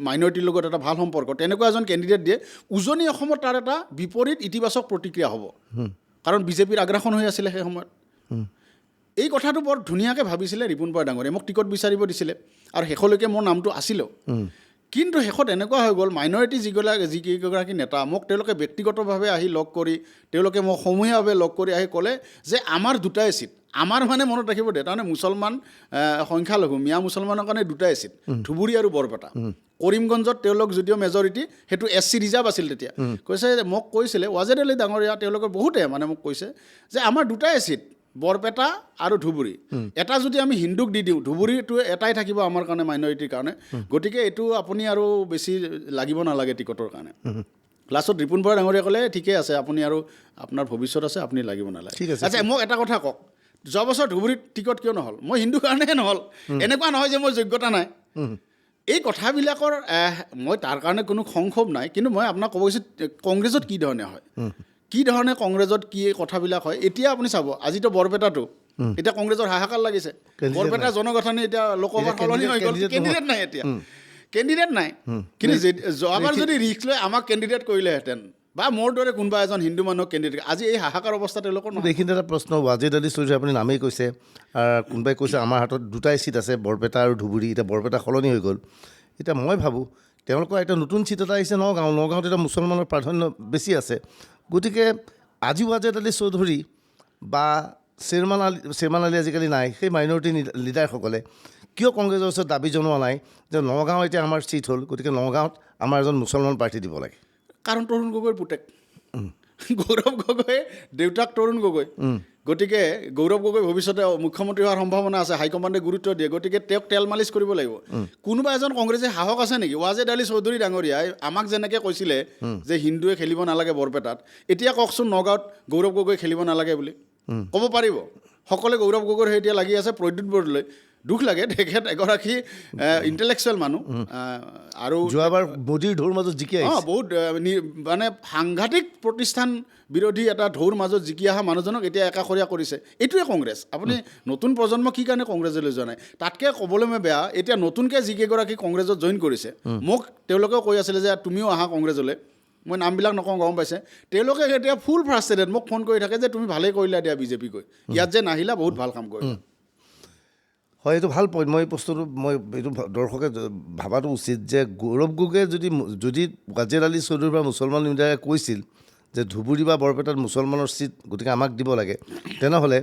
মাইনৰিটিৰ লগত এটা ভাল সম্পৰ্ক, তেনেকুৱা এজন কেণ্ডিডেট দিয়ে, উজনি অসমত তাৰ এটা বিপৰীত ইতিবাচক প্ৰতিক্ৰিয়া হ'ব, কাৰণ বিজেপিৰ আগ্ৰাসন হৈ আছিলে সেই সময়ত। এই কথাটো বৰ ধুনীয়াকৈ ভাবিছিলে ৰিপুণ বৰা ডাঙৰীয়াই, মোক টিকট বিচাৰিব দিছিলে, আৰু শেষলৈকে মোৰ নামটো আছিলেও। কিন্তু শেষত এনেকুৱা হৈ গ'ল, মাইনৰিটি যিকেইগৰাকী নেতা, মোক তেওঁলোকে ব্যক্তিগতভাৱে আহি লগ কৰি, তেওঁলোকে মোক সমূহীয়াভাৱে লগ কৰি আহি ক'লে যে আমাৰ দুটাই চিট, আমাৰ মানে মনত ৰাখিব দে, তাৰমানে মুছলমান সংখ্যালঘু, মিয়া মুছলমানৰ কাৰণে দুটাই চিট, ধুবুৰী আৰু বৰপেটা। কৰিমগঞ্জত তেওঁলোক যদিও মেজৰিটি, সেইটো SC ৰিজাৰ্ভ আছিল তেতিয়া। কৈছে, মোক কৈছিলে ৱাজেদ আলী ডাঙৰীয়া, তেওঁলোকৰ বহুতে মানে মোক কৈছে যে আমাৰ দুটাই চিট, বৰপেটা আৰু ধুবুৰী এটা যদি আমি হিন্দুক দি দিওঁ ধুবুৰীটো এটাই থাকিব আমাৰ কাৰণে মাইনৰিটিৰ কাৰণে গতিকে এইটো আপুনি আৰু বেছি লাগিব নালাগে টিকটৰ কাৰণে লাষ্টত ৰিপুণ বৰা ডাঙৰীয়া ক'লে ঠিকেই আছে আপুনি আৰু আপোনাৰ ভৱিষ্যত আছে আপুনি লাগিব নালাগে ঠিক আছে। আচ্ছা মোক এটা কথা কওক যোৱা বছৰ ধুবুৰীত টিকট কিয় নহ'ল মই হিন্দু কাৰণেহে নহ'ল এনেকুৱা নহয় যে মোৰ যোগ্যতা নাই এই কথাবিলাকৰ মই তাৰ কাৰণে কোনো সংক্ষোভ নাই কিন্তু মই আপোনাক ক'ব গৈছোঁ কংগ্ৰেছত কি ধৰণে হয় কি ধৰণে কংগ্ৰেছত কি কথাবিলাক হয় এতিয়া আপুনি চাব আজিতো বৰপেটাটো এতিয়া কংগ্ৰেছৰ হাহাকাৰ লাগিছে বৰপেটা জনগঠনে এতিয়া লোকসভাৰ সলনি হৈ গ'ল কেণ্ডিডেট নাই এতিয়া কেণ্ডিডেট নাই কিন্তু যোৱাবাৰ যদি ৰিস্ক লৈ আমাক কেণ্ডিডেট কৰিলেহেঁতেন বা মোৰ দৰে কোনোবা এজন হিন্দু মানুহক কেণ্ডিডেট আজি এই হাহাকাৰ অৱস্থা তেওঁলোকৰ নহয় এইখিনিতে এটা প্ৰশ্ন ৱাজিদ আলী চৌধুৰী আপুনি নামেই কৈছে কোনোবাই কৈছে আমাৰ হাতত দুটাই ছিট আছে বৰপেটা আৰু ধুবুৰী এতিয়া বৰপেটা সলনি হৈ গ'ল এতিয়া মই ভাবোঁ তেওঁলোকৰ এটা নতুন ছিট এটা আহিছে নগাঁৱত এতিয়া মুছলমানৰ প্ৰাধান্য বেছি আছে গতিকে আজি ৱাজিদ আলী চৌধুৰী বা শ্বেৰমান আলী আজিকালি নাই সেই মাইনৰিটি লিডাৰসকলে কিয় কংগ্ৰেছৰ ওচৰত দাবী জনোৱা নাই যে নগাঁও এতিয়া আমাৰ ছিট হ'ল গতিকে নগাঁৱত আমাৰ এজন মুছলমান প্ৰাৰ্থী দিব লাগে কাৰণ তৰুণ গগৈৰ পুতেক গৌৰৱ গগৈ দেউতাক তৰুণ গগৈ গতিকে গৌৰৱ গগৈ ভৱিষ্যতে মুখ্যমন্ত্ৰী হোৱাৰ সম্ভাৱনা আছে হাইকমাণ্ডে গুৰুত্ব দিয়ে গতিকে তেওঁক তেল মালিচ কৰিব লাগিব কোনোবা এজন কংগ্ৰেছে সাহস আছে নেকি ৱাজিদ আলী চৌধুৰী ডাঙৰীয়াই আমাক যেনেকৈ কৈছিলে যে হিন্দুৱে খেলিব নালাগে বৰপেটাত এতিয়া কওকচোন নগাঁৱত গৌৰৱ গগৈ খেলিব নালাগে বুলি ক'ব পাৰিব সকলোৱে গৌৰৱ গগৈৰ সেই এতিয়া লাগি আছে প্ৰদ্যুৎ বৰদলৈ দুখ লাগে তেখেত এগৰাকী ইণ্টেলেকচুৱেল মানুহ আৰু যোৱাবাৰ মোদীৰ ঢৌৰ মাজত জিকি আহিছে বহুত মানে সাংঘাতিক প্ৰতিষ্ঠান বিৰোধী এটা ঢৌৰ মাজত জিকি অহা মানুহজনক এতিয়া একাষৰীয়া কৰিছে এইটোৱে কংগ্ৰেছ আপুনি নতুন প্ৰজন্ম কি কাৰণে কংগ্ৰেছলৈ যোৱা নাই তাতকৈ ক'বলৈ মই বেয়া এতিয়া নতুনকৈ যিকেইগৰাকী কংগ্ৰেছত জইন কৰিছে মোক তেওঁলোকেও কৈ আছিলে যে তুমিও আহা কংগ্ৰেছলৈ মই নামবিলাক নকওঁ গম পাইছে তেওঁলোকে এতিয়া ফুল ফ্ৰাষ্ট্ৰেটেড মোক ফোন কৰি থাকে যে তুমি ভালেই কৰিলা দিয়া বিজেপি কৈ ইয়াত যে নাহিলা বহুত ভাল কাম কৰিলা হয় এইটো ভাল পইণ্ট মই এই বস্তুটো মই এইটো দৰ্শকে ভাবাটো উচিত যে গৌৰৱ গগৈয়ে যদি ৱাজিদ আলী চৌধুৰী বা মুছলমান লিডাৰে কৈছিল যে ধুবুৰী বা বৰপেটাত মুছলমানৰ ছিট গতিকে আমাক দিব লাগে তেনেহ'লে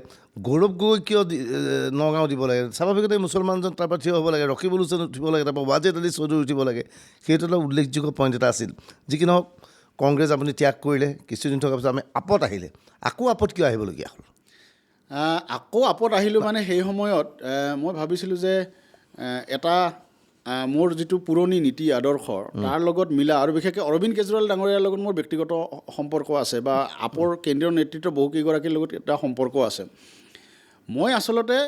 গৌৰৱ গগৈ কিয় নগাঁও দিব লাগে স্বাভাৱিকতে মুছলমানজন তাৰপৰা থিয় হ'ব লাগে ৰকিবুল হুছেইন উঠিব লাগে তাৰপৰা ৱাজিদ আলী চৌধুৰী উঠিব লাগে সেইটো এটা উল্লেখযোগ্য পইণ্ট এটা আছিল যি কি নহওক কংগ্ৰেছ আপুনি ত্যাগ কৰিলে কিছুদিন থকাৰ পিছত আমি আপত আহিলে আকৌ আপত কিয় আহিবলগীয়া হ'ল আকৌ আপত আহিলোঁ মানে সেই সময়ত মই ভাবিছিলোঁ যে এটা মোৰ যিটো পুৰণি নীতি আদৰ্শ তাৰ লগত মিলা আৰু বিশেষকৈ অৰবিন্দ কেজৰিৱাল ডাঙৰীয়াৰ লগত মোৰ ব্যক্তিগত সম্পৰ্ক আছে বা আপৰ কেন্দ্ৰীয় নেতৃত্ব বহুকেইগৰাকীৰ লগত এটা সম্পৰ্ক আছে মই আচলতে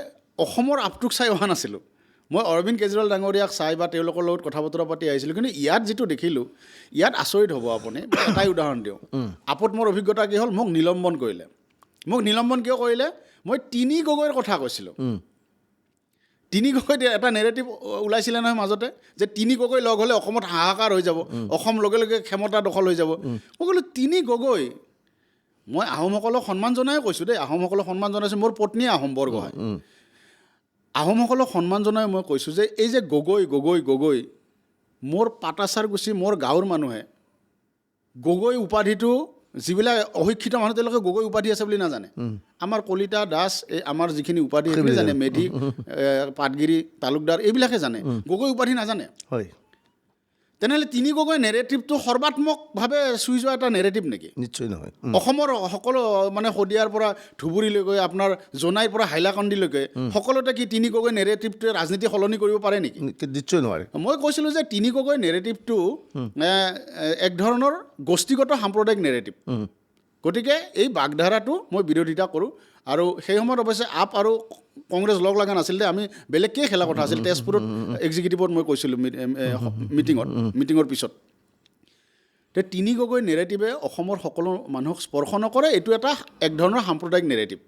অসমৰ আপটোক চাই অহা নাছিলোঁ মই অৰবিন্দ কেজৰিৱাল ডাঙৰীয়াক চাই বা তেওঁলোকৰ লগত কথা বতৰা পাতি আহিছিলোঁ কিন্তু ইয়াত যিটো দেখিলোঁ ইয়াত আচৰিত হ'ব আপুনি এটাই উদাহৰণ দিওঁ আপত মোৰ অভিজ্ঞতা কি হ'ল মোক নিলম্বন কৰিলে মোক নিলম্বন কিয় কৰিলে মই তিনি গগৈৰ কথা কৈছিলোঁ তিনি গগৈ এটা নেৰেটিভ ওলাইছিলে নহয় মাজতে যে তিনি গগৈ লগ হ'লে অসমত হাহাকাৰ হৈ যাব অসম লগে লগে ক্ষমতা দখল হৈ যাব মই ক'লোঁ তিনি গগৈ মই আহোমসকলক সন্মান জনাই কৈছোঁ দেই আহোমসকলক সন্মান জনাইছোঁ মোৰ পত্নীয়ে আহোম বৰগোহাঁই আহোমসকলক সন্মান জনাই মই কৈছোঁ যে এই যে গগৈ গগৈ গগৈ মোৰ পাটাচাৰকুচি মোৰ গাঁৱৰ মানুহে গগৈ উপাধিটো যিবিলাক অশিক্ষিত মানুহ তেওঁলোকে গগৈ উপাধি আছে বুলি নাজানে আমাৰ কলিতা দাস এই আমাৰ যিখিনি উপাধি সেইখিনি জানে মেধি পাটগিৰি তালুকদাৰ এইবিলাকে জানে গগৈ উপাধি নাজানে হয় তেনেহ'লে তিনি গগৈ নেৰেটিভটো সৰ্বাত্মকভাৱে চুই যোৱা এটা নেৰেটিভ নেকি নিশ্চয় নহয় অসমৰ সকলো মানে শদিয়াৰ পৰা ধুবুৰীলৈকে আপোনাৰ জোনাইৰ পৰা হাইলাকান্দিলৈকে সকলোতে কি তিনি গগৈ নেৰেটিভটোৱে ৰাজনীতি সলনি কৰিব পাৰে নেকি নিশ্চয় নোৱাৰে মই কৈছিলোঁ যে তিনি গগৈ নেৰেটিভটো এক ধৰণৰ গোষ্ঠীগত সাম্প্ৰদায়িক নেৰেটিভ গতিকে এই বাগধাৰাটো মই বিৰোধিতা কৰোঁ আৰু সেই সময়ত অৱশ্যে আপ আৰু কংগ্ৰেছ লগ লগা নাছিলে আমি বেলেগকৈ খেলা কথা আছিল তেজপুৰত এক্সিকিউটিভত মই কৈছিলোঁ মিটিঙৰ পিছত তিনি গগৈ নেৰেটিভে অসমৰ সকলো মানুহক স্পৰ্শ নকৰে এইটো এটা এক ধৰণৰ সাম্প্ৰদায়িক নেৰেটিভ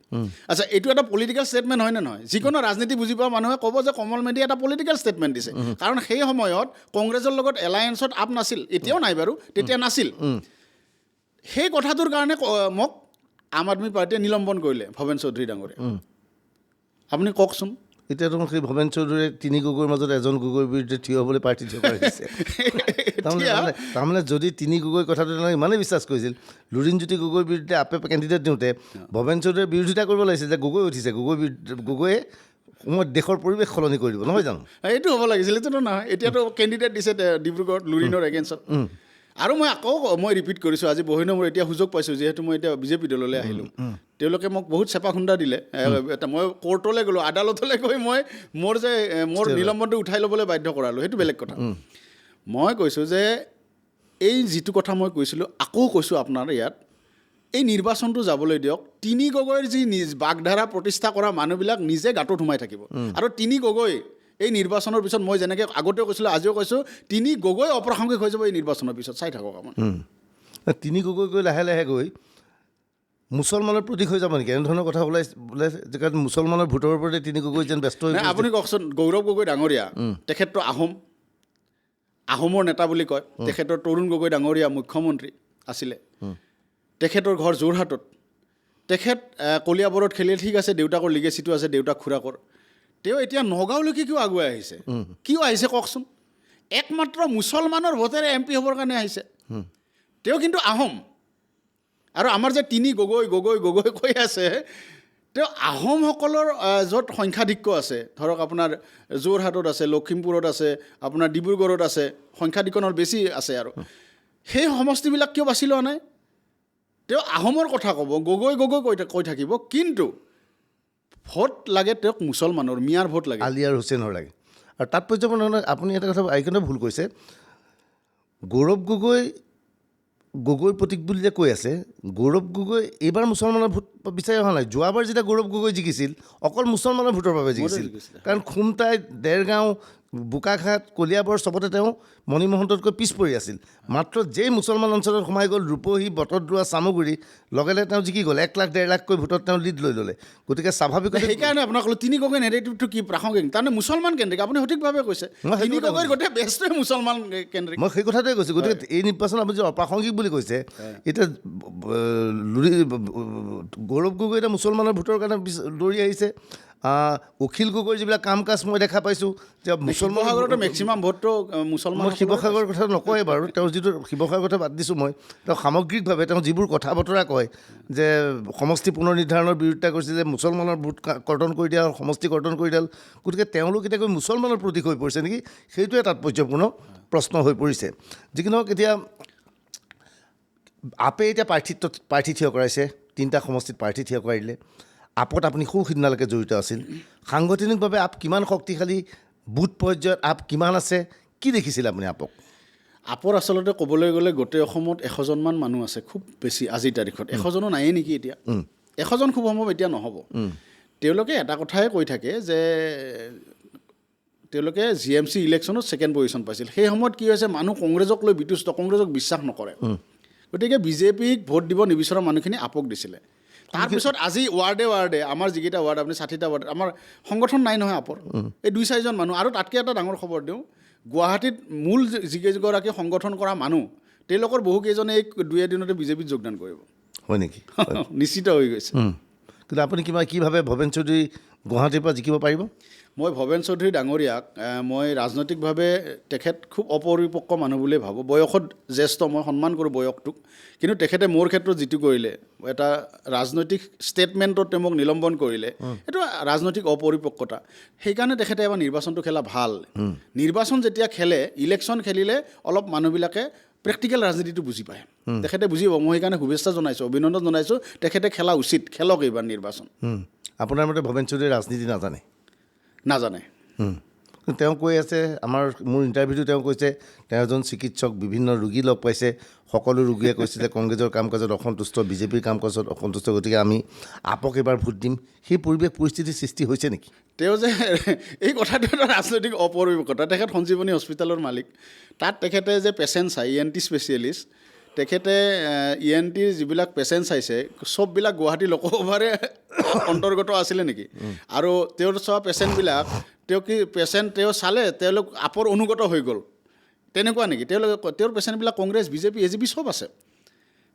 আচ্ছা এইটো এটা পলিটিকেল ষ্টেটমেণ্ট হয়নে নহয় যিকোনো ৰাজনীতি বুজি পোৱা মানুহে ক'ব যে কমল মেধিয়ে এটা পলিটিকেল ষ্টেটমেণ্ট দিছে কাৰণ সেই সময়ত কংগ্ৰেছৰ লগত এলায়েন্সত আপ নাছিল এতিয়াও নাই বাৰু তেতিয়া নাছিল সেই কথাটোৰ কাৰণে মোক আম আদমি পাৰ্টীয়ে নিলম্বন কৰিলে ভৱেন চৌধুৰী ডাঙৰীয়া আপুনি কওকচোন এতিয়া দেখোন সেই ভৱেন চৌধুৰীয়ে তিনি গগৈৰ মাজত এজন গগৈৰ বিৰুদ্ধে থিয় হ'বলৈ প্ৰাৰ্থী থিয় কৰাই দিছে তাৰমানে যদি তিনি গগৈ কথাটো তেওঁলোকে ইমানেই বিশ্বাস কৰিছিল লুৰিণজ্যোতি গগৈৰ বিৰুদ্ধে আপে কেণ্ডিডেট দিওঁতে ভৱেন চৌধুৰীয়ে বিৰোধিতা কৰিব লাগিছিল যে গগৈ উঠিছে গগৈয়ে সময়ত দেশৰ পৰিৱেশ সলনি কৰি দিব নহয় জানো এইটো হ'ব লাগিছিল এইটোতো নহয় এতিয়াতো কেণ্ডিডেট দিছে ডিব্ৰুগড়ত লুৰিণৰ এগেইনষ্টত আৰু মই ৰিপিট কৰিছোঁ আজি বহুদিনৰ মোৰ এতিয়া সুযোগ পাইছোঁ যিহেতু মই এতিয়া বিজেপি দললৈ আহিলোঁ তেওঁলোকে মোক বহুত চেপা খুন্দা দিলে মই কোৰ্টলৈ গ'লোঁ আদালতলৈ গৈ মোৰ নিলম্বনটো উঠাই ল'বলৈ বাধ্য কৰালোঁ সেইটো বেলেগ কথা মই কৈছোঁ যে এই যিটো কথা মই কৈছিলোঁ আকৌ কৈছোঁ আপোনাৰ ইয়াত এই নিৰ্বাচনটো যাবলৈ দিয়ক তিনি গগৈৰ যি বাগধাৰা প্ৰতিষ্ঠা কৰা মানুহবিলাক নিজে গাঁতত সোমাই থাকিব আৰু তিনি গগৈ এই নিৰ্বাচনৰ পিছত মই যেনেকৈ আগতেও কৈছিলোঁ আজিও কৈছোঁ তিনি গগৈ অপ্ৰাসংগিক হৈ যাব এই নিৰ্বাচনৰ পিছত চাই থাকক আমাৰ তিনি গগৈ গৈ লাহে লাহে গৈ মুছলমানৰ প্ৰতীক হৈ যাব নেকি এনেধৰণৰ কথা বোলে যে মুছলমানৰ ভোটৰ ওপৰতে তিনি গগৈ যেন ব্যস্ত হৈ আপুনি কওকচোন গৌৰৱ গগৈ ডাঙৰীয়া তেখেতটো আহোমৰ নেতা বুলি কয় তেখেতৰ তৰুণ গগৈ ডাঙৰীয়া মুখ্যমন্ত্ৰী আছিলে তেখেতৰ ঘৰ যোৰহাটত তেখেত কলিয়াবৰত খেলি ঠিক আছে দেউতাকৰ লিগেচিটো আছে দেউতাক খুৰাকৰ তেওঁ এতিয়া নগাঁওলৈকে কিয় আগুৱাই আহিছে কিয় আহিছে কওকচোন একমাত্ৰ মুছলমানৰ ভোটেৰে MP হ'বৰ কাৰণে আহিছে তেওঁ কিন্তু আহোম আৰু আমাৰ যে তিনি গগৈ গগৈ গগৈ কৈ আছে তেওঁ আহোমসকলৰ য'ত সংখ্যাধিক্য আছে ধৰক আপোনাৰ যোৰহাটত আছে লখিমপুৰত আছে আপোনাৰ ডিব্ৰুগড়ত আছে সংখ্যাধিক্যৰ বেছি আছে আৰু সেই সমষ্টিবিলাক কিয় বাছি লোৱা নাই তেওঁ আহোমৰ কথা ক'ব গগৈ গগৈ কৈ থাকিব কিন্তু ভোট লাগে তেওঁক মুছলমানৰ মিয়াৰ ভোট লাগে আলিয়াৰ হুছেইনৰ লাগে আৰু তাৎপৰ্যপূৰ্ণ আপুনি এটা কথা আইকনে ভুল কৈছে গৌৰৱ গগৈ প্ৰতীক বুলি যে কৈ আছে গৌৰৱ গগৈ এইবাৰ মুছলমানৰ ভোট বিচাৰি অহা নাই যোৱাবাৰ যেতিয়া গৌৰৱ গগৈ জিকিছিল অকল মুছলমানৰ ভোটৰ বাবে জিকিছিল কাৰণ খুমটাই দেৰগাঁও বোকাখাট কলিয়াবৰ চবতে তেওঁ মণি মহন্ততকৈ পিছ পৰি আছিল মাত্ৰ যেই মুছলমান অঞ্চলত সোমাই গ'ল ৰূপহী বটদ্ৰোৱা চামগুৰি লগে লগে তেওঁ জিকি গ'ল 1 লাখ 1.5 লাখকৈ ভোটত তেওঁ লিড লৈ ল'লে গতিকে স্বাভাৱিকতে সেইকাৰণে আপোনাক ক'লো তিনি গগৈ নেৰেটিভটো কি প্ৰাসংগিক তাৰমানে মুছলমান কেন্দ্ৰিক আপুনি সঠিকভাৱে কৈছে তিনি গগৈৰ গোটেই বেষ্টটোৱে মুছলমান কেন্দ্ৰিক মই সেই কথাটোৱে কৈছোঁ গতিকে এই নিৰ্বাচন আপুনি যে অপ্ৰাসংগিক বুলি কৈছে এতিয়া গৌৰৱ গগৈ এতিয়া মুছলমানৰ ভোটৰ কাৰণে দৌৰি আহিছে অখিল গগৈৰ যিবিলাক কাম কাজ মই দেখা পাইছোঁ যে শিৱসাগৰতো মেক্সিমাম ভোটটো মুছলমান মই শিৱসাগৰৰ কথা নকয় বাৰু তেওঁ যিটো শিৱসাগৰৰ কথা বাদ দিছোঁ মই তেওঁ সামগ্ৰিকভাৱে তেওঁ যিবোৰ কথা বতৰা কয় যে সমষ্টি পুনৰ নিৰ্ধাৰণৰ বিৰোধিতা কৰিছে যে মুছলমানৰ ভোট কৰ্তন কৰি দিয়া সমষ্টি কৰ্তন কৰি দিয়া গতিকে তেওঁলোক এতিয়া গৈ মুছলমানৰ প্ৰতীক হৈ পৰিছে নেকি সেইটোৱে তাৎপৰ্যপূৰ্ণ প্ৰশ্ন হৈ পৰিছে যিকি নহওক এতিয়া আপে এতিয়া প্ৰাৰ্থী থিয় কৰাইছে 3টা সমষ্টিত প্ৰাৰ্থী থিয় কৰাই দিলে আপত আপুনি সিদিনালৈকে জড়িত আছিল সাংগঠনিকভাৱে আপ কিমান শক্তিশালী বুথ পৰ্যায়ত আপ কিমান আছে কি দেখিছিল আপুনি আপৰ আচলতে ক'বলৈ গ'লে গোটেই অসমত 100জনমান মানুহ আছে খুব বেছি আজিৰ তাৰিখত 100জনো নায়েই নেকি এতিয়া 100জন খুব সম্ভৱ এতিয়া নহ'ব তেওঁলোকে এটা কথাই কৈ থাকে যে তেওঁলোকে GMC ইলেকশ্যনত 2nd পজিশ্যন পাইছিল সেই সময়ত কি হৈছে মানুহ কংগ্ৰেছক লৈ বিতুষ্ট কংগ্ৰেছক বিশ্বাস নকৰে গতিকে বিজেপিক ভোট দিব নিবিচৰা মানুহখিনি আপক দিছিলে তাৰপিছত আজি ৱাৰ্ডে আমাৰ যিকেইটা ৱাৰ্ড আপুনি 60টা ৱাৰ্ড আমাৰ সংগঠন নাই নহয় আপৰ এই 2-4জন মানুহ আৰু তাতকৈ এটা ডাঙৰ খবৰ দিওঁ গুৱাহাটীত মূল যিকেইগৰাকী সংগঠন কৰা মানুহ তেওঁলোকৰ বহুকেইজনে এই 2 দিনতে বিজেপিত যোগদান কৰিব হয় নেকি নিশ্চিত হৈ গৈছে কিন্তু আপুনি কি ভাবে ভৱেন চৌধুৰী গুৱাহাটীৰ পৰা জিকিব পাৰিব মই ভৱেন চৌধুৰী ডাঙৰীয়াক মই ৰাজনৈতিকভাৱে তেখেত খুব অপৰিপক্ক মানুহ বুলিয়ে ভাবোঁ বয়সত জ্যেষ্ঠ মই সন্মান কৰোঁ বয়সটোক কিন্তু তেখেতে মোৰ ক্ষেত্ৰত যিটো কৰিলে এটা ৰাজনৈতিক ষ্টেটমেণ্টত তেওঁ মোক নিলম্বন কৰিলে এইটো ৰাজনৈতিক অপৰিপক্কতা সেইকাৰণে তেখেতে এবাৰ নিৰ্বাচনটো খেলা ভাল নিৰ্বাচন যেতিয়া খেলে ইলেকশ্যন খেলিলে অলপ মানুহবিলাকে প্ৰেক্টিকেল ৰাজনীতিটো বুজি পায় তেখেতে বুজিব মই সেইকাৰণে শুভেচ্ছা জনাইছোঁ অভিনন্দন জনাইছোঁ তেখেতে খেলা উচিত খেলক এইবাৰ নিৰ্বাচন আপোনাৰ মতে ভৱেন চৌধুৰী ৰাজনীতি নাজানে তেওঁ কৈ আছে মোৰ ইণ্টাৰভিউটো তেওঁ কৈছে তেওঁ এজন চিকিৎসক বিভিন্ন ৰোগী লগ পাইছে সকলো ৰোগীয়ে কৈছে যে কংগ্ৰেছৰ কাম কাজত অসন্তুষ্ট বিজেপিৰ কাম কাজত অসন্তুষ্ট গতিকে আমি আপক এবাৰ ভোট দিম সেই পৰিস্থিতিৰ সৃষ্টি হৈছে নেকি তেওঁ যে এই কথাটো এটা ৰাজনৈতিক অপৰিপক্কতা তেখেত সঞ্জীৱনী হস্পিটেলৰ মালিক তাত তেখেতে যে পেচেণ্ট চাই ENT স্পেচিয়েলিষ্ট তেখেতে ENTৰ যিবিলাক পেচেণ্ট চাইছে চববিলাক গুৱাহাটী লোকসভাৰে অন্তৰ্গত আছিলে নেকি আৰু তেওঁৰ চোৱা পেচেণ্টবিলাক তেওঁ চালে তেওঁলোক আপৰ অনুগত হৈ গ'ল তেনেকুৱা নেকি তেওঁৰ পেচেণ্টবিলাক কংগ্ৰেছ বিজেপি AGP চব আছে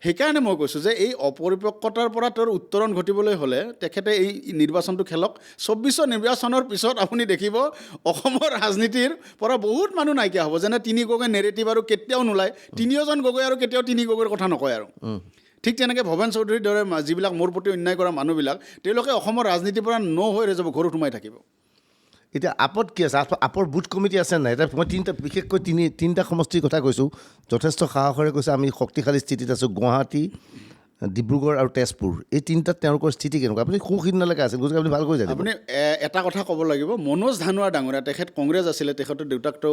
সেইকাৰণে মই কৈছোঁ যে এই অপৰিপক্কতাৰ পৰা তেওঁৰ উত্তৰণ ঘটিবলৈ হ'লে তেখেতে এই নিৰ্বাচনটো খেলক 24ৰ নিৰ্বাচনৰ পিছত আপুনি দেখিব অসমৰ ৰাজনীতিৰ পৰা বহুত মানুহ নাইকিয়া হ'ব যেনে তিনি গগৈ নেৰেটিভ আৰু কেতিয়াও নোলায় 3জন গগৈ আৰু কেতিয়াও তিনি গগৈৰ কথা নকয় আৰু ঠিক তেনেকৈ ভৱেন চৌধুৰীৰ দৰে যিবিলাক মোৰ প্ৰতি অন্যায় কৰা মানুহবিলাক তেওঁলোকে অসমৰ ৰাজনীতিৰ পৰা হৈ ৰৈ যাব ঘৰত সোমাই থাকিব এতিয়া আপত কি আছে আপৰ বুথ কমিটি আছে নাই এতিয়া মই বিশেষকৈ তিনিটা সমষ্টিৰ কথা কৈছোঁ যথেষ্ট সাহসেৰে কৈছে আমি শক্তিশালী স্থিতিত আছোঁ গুৱাহাটী ডিব্ৰুগড় আৰু তেজপুৰ এই তিনিটাত তেওঁলোকৰ স্থিতি কেনেকুৱা আপুনি সুখিদিনালৈকে আছিল গতিকে আপুনি ভালকৈ জানিব আপুনি এটা কথা ক'ব লাগিব মনোজ ধানোৱাৰ ডাঙৰীয়া তেখেত কংগ্ৰেছ আছিলে তেখেতৰ দেউতাকটো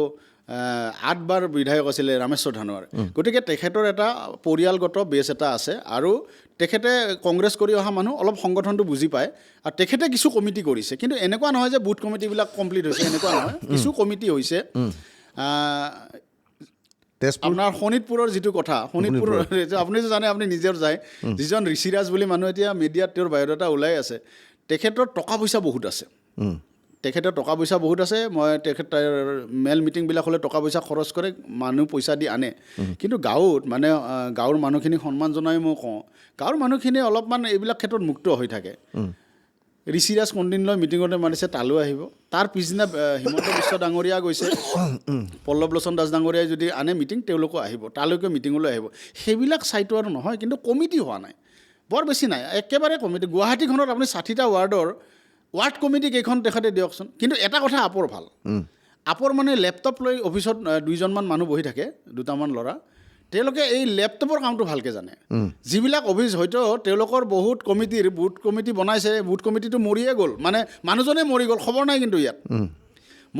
8 বাৰ বিধায়ক আছিলে ৰামেশ্বৰ ধানোৱাৰ গতিকে তেখেতৰ এটা পৰিয়ালগত বেছ এটা আছে আৰু তেখেতে কংগ্ৰেছ কৰি অহা মানুহ অলপ সংগঠনটো বুজি পায় আৰু তেখেতে কিছু কমিটি কৰিছে কিন্তু এনেকুৱা নহয় যে বুথ কমিটিবিলাক কমপ্লিট হৈছে এনেকুৱা নহয় কিছু কমিটি হৈছে তেজপুৰ আপোনাৰ শোণিতপুৰৰ যিটো কথা শোণিতপুৰৰ আপুনি যে জানে আপুনি নিজেও যায় যিজন ঋষিৰাজ বুলি মানুহ এতিয়া মিডিয়াত তেওঁৰ বায়'ডাটা ওলাই আছে তেখেতৰ টকা পইচা বহুত আছে তেখেতৰ টকা পইচা বহুত আছে মই তেখেত মেল মিটিংবিলাক হ'লে টকা পইচা খৰচ কৰে মানুহ পইচা দি আনে কিন্তু গাঁৱত মানে গাঁৱৰ মানুহখিনিক সন্মান জনাই মই কওঁ গাঁৱৰ মানুহখিনি অলপমান এইবিলাক ক্ষেত্ৰত মুক্ত হৈ থাকে ঋষিৰাজ কণ্ডিনলৈ মিটিঙতে মাতিছে তালৈ আহিব তাৰ পিছদিনা হিমন্ত বিশ্ব ডাঙৰীয়া গৈছে পল্লৱ লোচন দাস ডাঙৰীয়াই যদি আনে মিটিং তেওঁলোকো আহিব তালৈকে মিটিঙলৈ আহিব সেইবিলাক চাইটো আৰু নহয় কিন্তু কমিটি হোৱা নাই বৰ বেছি নাই একেবাৰে কমিটি গুৱাহাটীখনত আপুনি 60টা ৱাৰ্ড কমিটি কেইখন তেখেতে দিয়কচোন কিন্তু এটা কথা আপৰ ভাল আপৰ মানে লেপটপ লৈ অফিচত 2জনমান মানুহ বহি থাকে 2টামান ল'ৰা তেওঁলোকে এই লেপটপৰ কামটো ভালকৈ জানে যিবিলাক অফিচ হয়তো তেওঁলোকৰ বহুত কমিটিৰ বুথ কমিটি বনাইছে বুথ কমিটিটো মৰিয়ে গ'ল মানে মানুহজনে মৰি গ'ল খবৰ নাই কিন্তু ইয়াত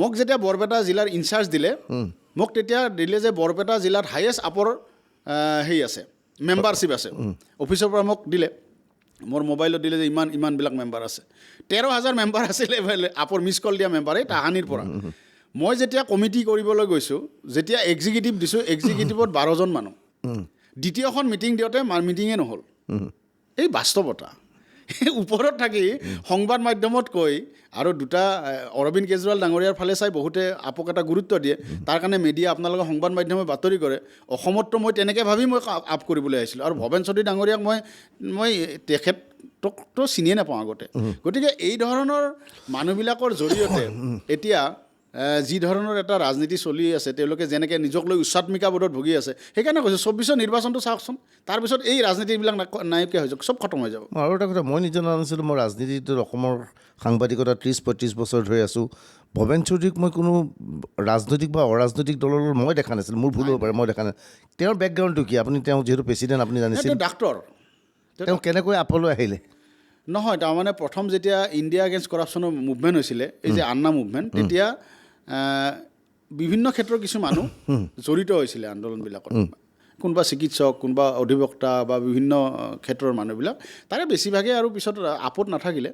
মোক যেতিয়া বৰপেটা জিলাৰ ইনচাৰ্জ দিলে মোক তেতিয়া দিলে যে বৰপেটা জিলাত হায়েষ্ট আপৰ হেৰি আছে মেম্বাৰশ্বিপ আছে অফিচৰ পৰা মোক দিলে মোৰ মোবাইলত দিলে যে ইমানবিলাক মেম্বাৰ আছে 13,000 মেম্বাৰ আছিলে আপৰ মিছ কল দিয়া মেম্বাৰ এই তাহানিৰ পৰা মই যেতিয়া কমিটি কৰিবলৈ গৈছোঁ যেতিয়া এক্সিকিউটিভ দিছোঁ এক্সিকিউটিভত 12জন মানুহ দ্বিতীয়খন মিটিং দিওঁতে মিটিঙে নহ'ল এই বাস্তৱতা ওপৰত থাকি সংবাদ মাধ্যমত কৈ আৰু দুটা অৰবিন্দ কেজৰিৱাল ডাঙৰীয়াৰ ফালে চাই বহুতে আপক এটা গুৰুত্ব দিয়ে তাৰ কাৰণে মিডিয়া আপোনালোকে সংবাদ মাধ্যমে বাতৰি কৰে অসমততো মই তেনেকৈ ভাবি মই আপ কৰিবলৈ আহিছিলোঁ আৰু ভৱেন চৌধুৰী ডাঙৰীয়াক মই তেখেতকতো চিনিয়ে নাপাওঁ আগতে গতিকে এই ধৰণৰ মানুহবিলাকৰ জৰিয়তে এতিয়া যি ধৰণৰ এটা ৰাজনীতি চলি আছে তেওঁলোকে যেনেকৈ নিজক লৈ উচ্চাত্মিকাবোধত ভুগি আছে সেইকাৰণে কৈছোঁ 24ৰ নিৰ্বাচনটো চাওকচোন তাৰপিছত এই ৰাজনীতিবিলাক নাইকিয়া হৈ যাওক চব খতম হৈ যাব আৰু এটা কথা মই নিজে নাজানিছিলোঁ মই ৰাজনীতিটোত অসমৰ সাংবাদিকতা 30-35 বছৰ ধৰি আছোঁ ভৱেন চৌধুৰীক মই কোনো ৰাজনৈতিক বা অৰাজনৈতিক দলৰ মই দেখা নাছিলোঁ মোৰ ভুল হ'ব পাৰে মই দেখা নাই তেওঁৰ বেকগ্ৰাউণ্ডটো কি আপুনি তেওঁ যিহেতু প্ৰেচিডেণ্ট আপুনি জানিছিল ডাক্তৰ তেওঁ কেনেকৈ আপলৈ আহিলে নহয় তাৰমানে প্ৰথম যেতিয়া ইণ্ডিয়া এগেইনষ্ট কৰাপশ্যনৰ মুভমেণ্ট হৈছিলে এই যে আন্না মুভমেণ্ট তেতিয়া বিভিন্ন ক্ষেত্ৰৰ কিছু মানুহ জড়িত হৈছিলে আন্দোলনবিলাকত কোনোবা চিকিৎসক কোনোবা অধিবক্তা বা বিভিন্ন ক্ষেত্ৰৰ মানুহবিলাক তাৰে বেছিভাগে আৰু পিছত আপত নাথাকিলে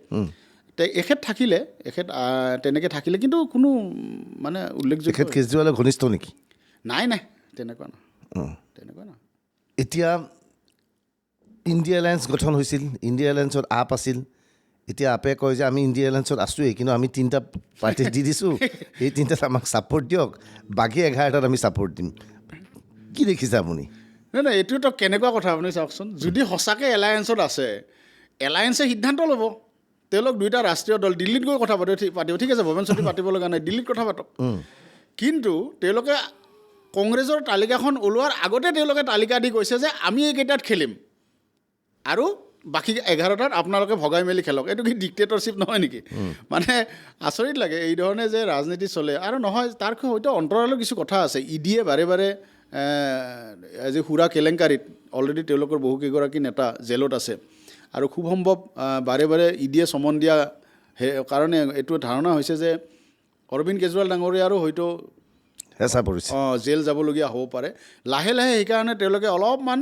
এখেত থাকিলে এখেত তেনেকৈ থাকিলে কিন্তু কোনো মানে উল্লেখযোগ্য এখেত কেজৰিৱালৰ ঘনিষ্ঠ নেকি নাই তেনেকুৱা নহয় এতিয়া ইণ্ডিয়া এলায়েন্স গঠন হৈছিল ইণ্ডিয়া এলায়েন্সত আপ আছিল এতিয়া আপে কয় যে আমি ইণ্ডিয়া এলায়েন্সত আছোঁৱেই কিন্তু আমি 3টা পাৰ্টি দি দিছোঁ এই 3টাত আমাক ছাপৰ্ট দিয়ক বাকী 11টাত আমি ছাপৰ্ট দিম কি দেখিছে আপুনি নাই এইটোতো কেনেকুৱা কথা আপুনি চাওকচোন যদি সঁচাকৈ এলায়েন্সত আছে এলায়েন্সে সিদ্ধান্ত ল'ব তেওঁলোক 2টা ৰাষ্ট্ৰীয় দল দিল্লীত গৈ কথা পাতিব ঠিক আছে ভৱেন চৌধুৰী পাতিব লগা নাই দিল্লীত কথা পাতক কিন্তু তেওঁলোকে কংগ্ৰেছৰ তালিকাখন ওলোৱাৰ আগতে তেওঁলোকে তালিকা দি কৈছে যে আমি এইকেইটাত খেলিম আৰু বাকী 11টাত আপোনালোকে ভগাই মেলি খেলক এইটো কি ডিক্টেটৰশ্বিপ নহয় নেকি মানে আচৰিত লাগে এই ধৰণে যে ৰাজনীতি চলে আৰু নহয় তাৰ হয়তো অন্তৰালৰ কিছু কথা আছে ইডিয়ে বাৰে বাৰে যে সুৰা কেলেংকাৰীত অলৰেডি তেওঁলোকৰ বহুকেইগৰাকী নেতা জেলত আছে আৰু খুব সম্ভৱ বাৰে বাৰে ইডিয়ে চমন দিয়া কাৰণে এইটো ধাৰণা হৈছে যে অৰবিন্দ কেজৰিৱাল ডাঙৰীয়াৰো হয়তো হেঁচা পৰিছে জেল যাবলগীয়া হ'ব পাৰে লাহে লাহে সেইকাৰণে তেওঁলোকে অলপমান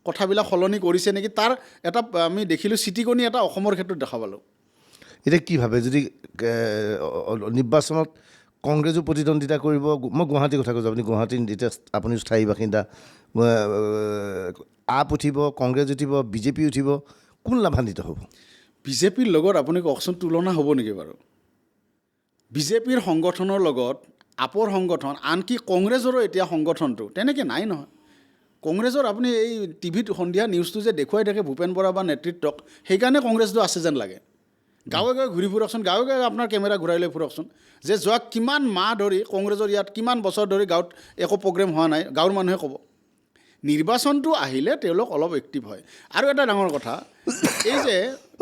কথাবিলাক সলনি কৰিছে নেকি তাৰ এটা আমি দেখিলোঁ চিটিকনি এটা অসমৰ ক্ষেত্ৰত দেখা পালোঁ এতিয়া কি ভাবে যদি নিৰ্বাচনত কংগ্ৰেছো প্ৰতিদ্বন্দ্বিতা কৰিব মই গুৱাহাটীৰ কথা কৈছোঁ আপুনি গুৱাহাটীত এতিয়া আপুনি স্থায়ী বাসিন্দা আপ উঠিব কংগ্ৰেছ উঠিব বিজেপি উঠিব কোন লাভান্বিত হ'ব বিজেপিৰ লগত আপুনি কওকচোন তুলনা হ'ব নেকি বাৰু বিজেপিৰ সংগঠনৰ লগত আপৰ সংগঠন আনকি কংগ্ৰেছৰো এতিয়া সংগঠনটো তেনেকৈ নাই নহয় কংগ্ৰেছৰ আপুনি এই টিভিত সন্ধিয়া নিউজটো যে দেখুৱাই থাকে ভূপেন বৰা বা নেতৃত্বক সেইকাৰণে কংগ্ৰেছটো আছে যেন লাগে গাঁৱে গাঁৱে ঘূৰি ফুৰকচোন গাঁৱে গাঁৱে আপোনাৰ কেমেৰা ঘূৰাই লৈ ফুৰকচোন যে যোৱা কিমান মাহ ধৰি কংগ্ৰেছৰ ইয়াত কিমান বছৰ ধৰি গাঁৱত একো প্ৰগ্ৰেম হোৱা নাই গাঁৱৰ মানুহে ক'ব নিৰ্বাচনটো আহিলে তেওঁলোক অলপ এক্টিভ হয়। আৰু এটা ডাঙৰ কথা, এই যে